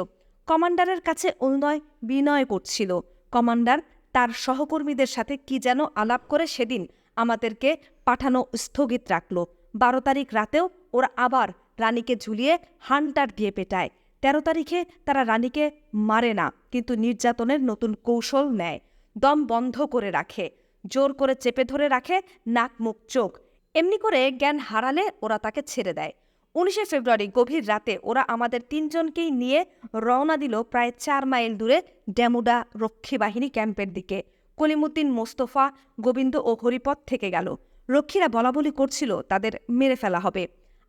কমান্ডারের কাছে অনুনয় বিনয় করছিল। কমান্ডার তার সহকর্মীদের সাথে কি যেন আলাপ করে সেদিন আমাদেরকে পাঠানো স্থগিত রাখল। 12 তারিখ রাতেও ওরা আবার রানীকে ঝুলিয়ে হান্টার দিয়ে পেটায়। 13 তারিখে তারা রানীকে মারে না, কিন্তু নির্যাতনের নতুন কৌশল নেয়। দম বন্ধ করে রাখে, জোর করে চেপে ধরে রাখে নাক মুখ চোখ। এমনি করে জ্ঞান হারালে ওরা তাকে ছেড়ে দেয়। 19শে ফেব্রুয়ারি গভীর রাতে ওরা আমাদের 3 জনকেই নিয়ে রওনা দিল প্রায় 4 মাইল দূরে ডেমুডা রক্ষী বাহিনী ক্যাম্পের দিকে। কলিমুদ্দিন, মোস্তফা, গোবিন্দ ও হরিপদ থেকে গেল। রক্ষীরা বলাবলি করছিল তাদের মেরে ফেলা হবে।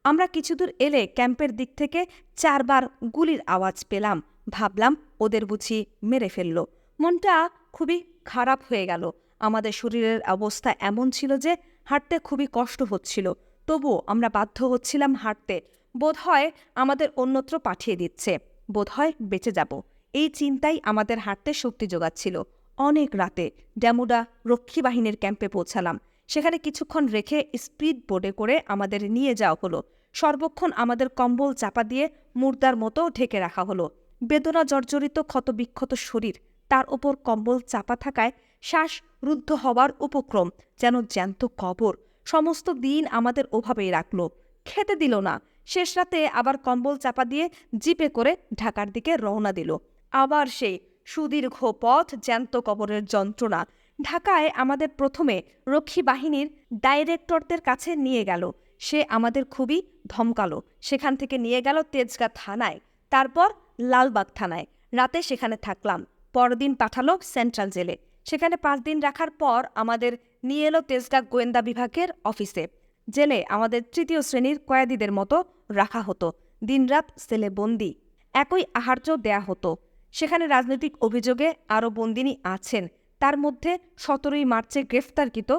আমরা কিছুদূর এলে ক্যাম্পের দিক থেকে 4 বার গুলির আওয়াজ পেলাম। ভাবলাম ওদের বুঝি মেরে ফেলল। মনটা খুবই খারাপ হয়ে গেল। আমাদের শরীরের অবস্থা এমন ছিল যে হাঁটতে খুবই কষ্ট হচ্ছিল। তবুও আমরা বাধ্য হচ্ছিলাম হাঁটতে। বোধহয় আমাদের অন্যত্র পাঠিয়ে দিচ্ছে, বোধহয় বেঁচে যাব। এই চিন্তাই আমাদের হাঁটতে শক্তি যোগাচ্ছিল। অনেক রাতে ডেমুডা রক্ষী বাহিনীর ক্যাম্পে পৌঁছালাম। সেখানে কিছুক্ষণ রেখে স্পিড বোটে করে আমাদের নিয়ে যাওয়া হলো। সর্বক্ষণ আমাদের কম্বল চাপা দিয়ে মুর্দার মতো ঢেকে রাখা হলো। বেদনা জর্জরিত ক্ষতবিক্ষত শরীর, তার ওপর কম্বল চাপা থাকায় শ্বাস রুদ্ধ হওয়ার উপক্রম, যেন জ্যান্ত কবর। সমস্ত দিন আমাদের ওভাবেই রাখল, খেতে দিল না। শেষ রাতে আবার কম্বল চাপা দিয়ে জিপে করে ঢাকার দিকে রওনা দিল। আবার সেই সুদীর্ঘ পথ, জ্যান্ত কবরের যন্ত্রণা। ঢাকায় আমাদের প্রথমে রক্ষী বাহিনীর ডাইরেক্টরদের কাছে নিয়ে গেল। সে আমাদের খুবই ধমকালো। সেখান থেকে নিয়ে গেল তেজগাঁ থানায়, তারপর লালবাগ থানায়। রাতে সেখানে থাকলাম। পরদিন পাঠালো সেন্ট্রাল জেলে। সেখানে 5 দিন রাখার পর আমাদের নিয়ে এলো তেজগাঁ গোয়েন্দা বিভাগের অফিসে। জেলে আমাদের 3য় শ্রেণীর কয়েদিদের মতো রাখা হতো। দিনরাত সেলে বন্দি। একই আহার্য দেয়া হতো। সেখানে রাজনৈতিক অভিযোগে আরও বন্দিনী আছেন। তার মধ্যে 17ই মার্চে গ্রেফতারকৃত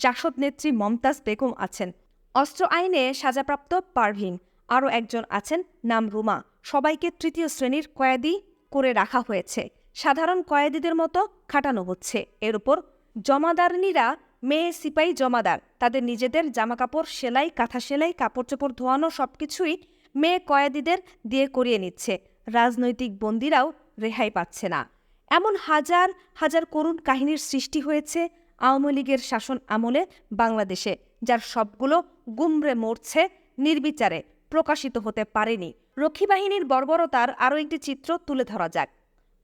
জাসদ নেত্রী মমতাজ বেগম আছেন। অস্ত্র আইনে সাজাপ্রাপ্ত পারভিন, আরও একজন আছেন নাম রুমা। সবাইকে 3য় শ্রেণীর কয়েদি করে রাখা হয়েছে। সাধারণ কয়েদিদের মতো খাটানো হচ্ছে। এর উপর জমাদারনীরা মেয়ে সিপাহী জমাদার, তাদের নিজেদের জামাকাপড় সেলাই, কাঁথা সেলাই, কাপড় চোপড় ধোয়ানো সবকিছুই মেয়ে কয়েদিদের দিয়ে করিয়ে নিচ্ছে। রাজনৈতিক বন্দীরাও রেহাই পাচ্ছে না। এমন হাজার হাজার করুণ কাহিনীর সৃষ্টি হয়েছে আওয়ামী লীগের শাসন আমলে বাংলাদেশে, যার সবগুলো গুমরে মরছে নির্বিচারে, প্রকাশিত হতে পারেনি। রক্ষী বাহিনীর বর্বরতার আরও একটি চিত্র তুলে ধরা যাক।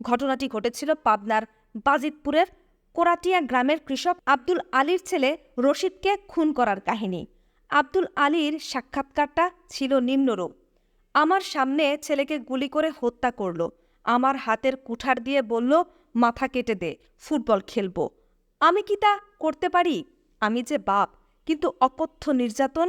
ঘটনাটি ঘটেছিল পাবনার বাজিতপুরের কোরাটিয়া গ্রামের কৃষক আব্দুল আলীর ছেলে রশিদকে খুন করার কাহিনী। আব্দুল আলীর সাক্ষাৎকারটা ছিল নিম্নরূপ: আমার সামনে ছেলেকে গুলি করে হত্যা করল, আমার হাতের কুঠার দিয়ে বলল, মাথা কেটে দে, ফুটবল খেলবো। আমি কি তা করতে পারি? আমি যে বাপ, কিন্তু অকথ্য নির্যাতন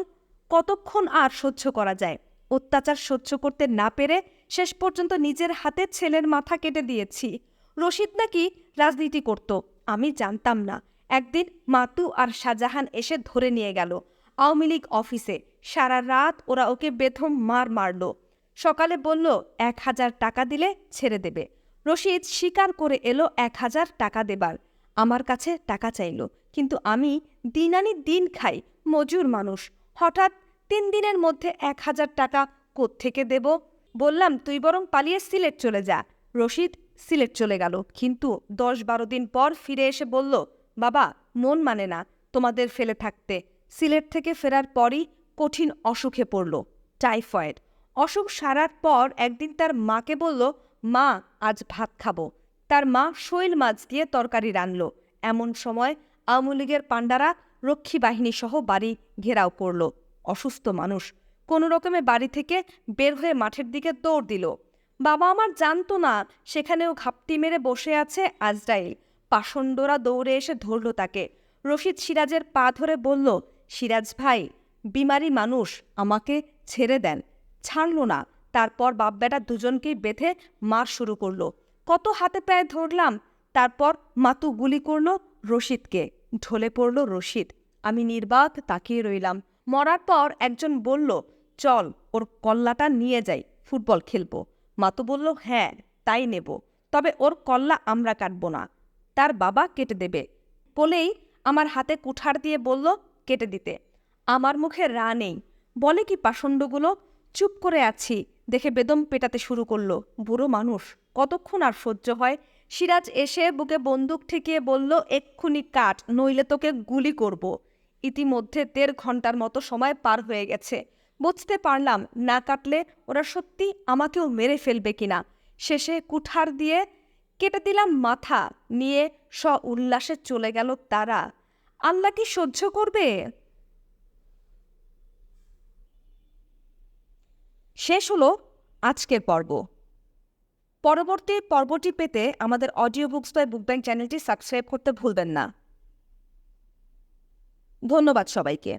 কতক্ষণ আর সহ্য করা যায়? অত্যাচার সহ্য করতে না পেরে শেষ পর্যন্ত নিজের হাতে ছেলের মাথা কেটে দিয়েছি। রশিদ নাকি রাজনীতি করত, আমি জানতাম না। একদিন মাতু আর শাহজাহান এসে ধরে নিয়ে গেল আওয়ামী লীগ অফিসে। সারা রাত ওরা ওকে বেধম মারল। সকালে বলল 1000 টাকা দিলে ছেড়ে দেবে। রশিদ স্বীকার করে এলো 1000 টাকা দেবার। আমার কাছে টাকা চাইল, কিন্তু আমি দিন আনি দিন খাই, মজুর মানুষ। হঠাৎ 3 দিনের মধ্যে 1000 টাকা কোত্থেকে দেব? বললাম তুই বরং পালিয়ে সিলেট চলে যা। রশিদ সিলেট চলে গেল, কিন্তু 10-12 দিন পর ফিরে এসে বলল, বাবা মন মানে না তোমাদের ফেলে থাকতে। সিলেট থেকে ফেরার পরই কঠিন অসুখে পড়ল, টাইফয়েড। অসুখ সারার পর একদিন তার মাকে বলল, মা আজ ভাত খাবো। তার মা শৈল মাছ দিয়ে তরকারি রানল। এমন সময় আওয়ামী লীগের পাণ্ডারা রক্ষী বাহিনী সহ বাড়ি ঘেরাও করল। অসুস্থ মানুষ কোনো রকমে বাড়ি থেকে বের হয়ে মাঠের দিকে দৌড় দিল। বাবা আমার জানতো না সেখানেও ঘাপটি মেরে বসে আছে আজরাইল। পাষণ্ডরা দৌড়ে এসে ধরল তাকে। রশিদ সিরাজের পা ধরে বলল, সিরাজ ভাই বিমারি মানুষ, আমাকে ছেড়ে দেন। ছাড়ল না। তারপর বাপ বেটা দুজনকেই বেঁধে মার শুরু করলো। কত হাতে পায়ে ধরলাম। তারপর মাতু গুলি করল রশিদকে। ঢলে পড়ল রশিদ। আমি নির্বাক তাকিয়ে রইলাম। মরার পর একজন বলল, চল ওর কল্লাটা নিয়ে যাই, ফুটবল খেলবো। মাতু বলল, হ্যাঁ তাই নেব, তবে ওর কল্লা আমরা কাটবো না, তার বাবা কেটে দেবে। বলেই আমার হাতে কুঠার দিয়ে বলল কেটে দিতে। আমার মুখে রা নেই। বলে কি পাষণ্ডগুলো? চুপ করে আছি দেখে বেদম পেটাতে শুরু করলো। বুড়ো মানুষ, কতক্ষণ আর সহ্য হয়? সিরাজ এসে বুকে বন্দুক ঠেকিয়ে বলল, এক্ষুনি কাট, নইলে তোকে গুলি করব। ইতিমধ্যে 1.5 ঘন্টার মতো সময় পার হয়ে গেছে। বুঝতে পারলাম না কাটলে ওরা সত্যি আমাকেও মেরে ফেলবে কিনা। শেষে কুঠার দিয়ে কেটে দিলাম মাথা। নিয়ে উল্লাসে চলে গেল তারা। আল্লাহ কি সহ্য করবে? শেষ হলো আজকের পর্ব। পরবর্তী পর্বটি পেতে আমাদের audio books by book bank চ্যানেলটি সাবস্ক্রাইব করতে ভুলবেন না। ধন্যবাদ সবাইকে।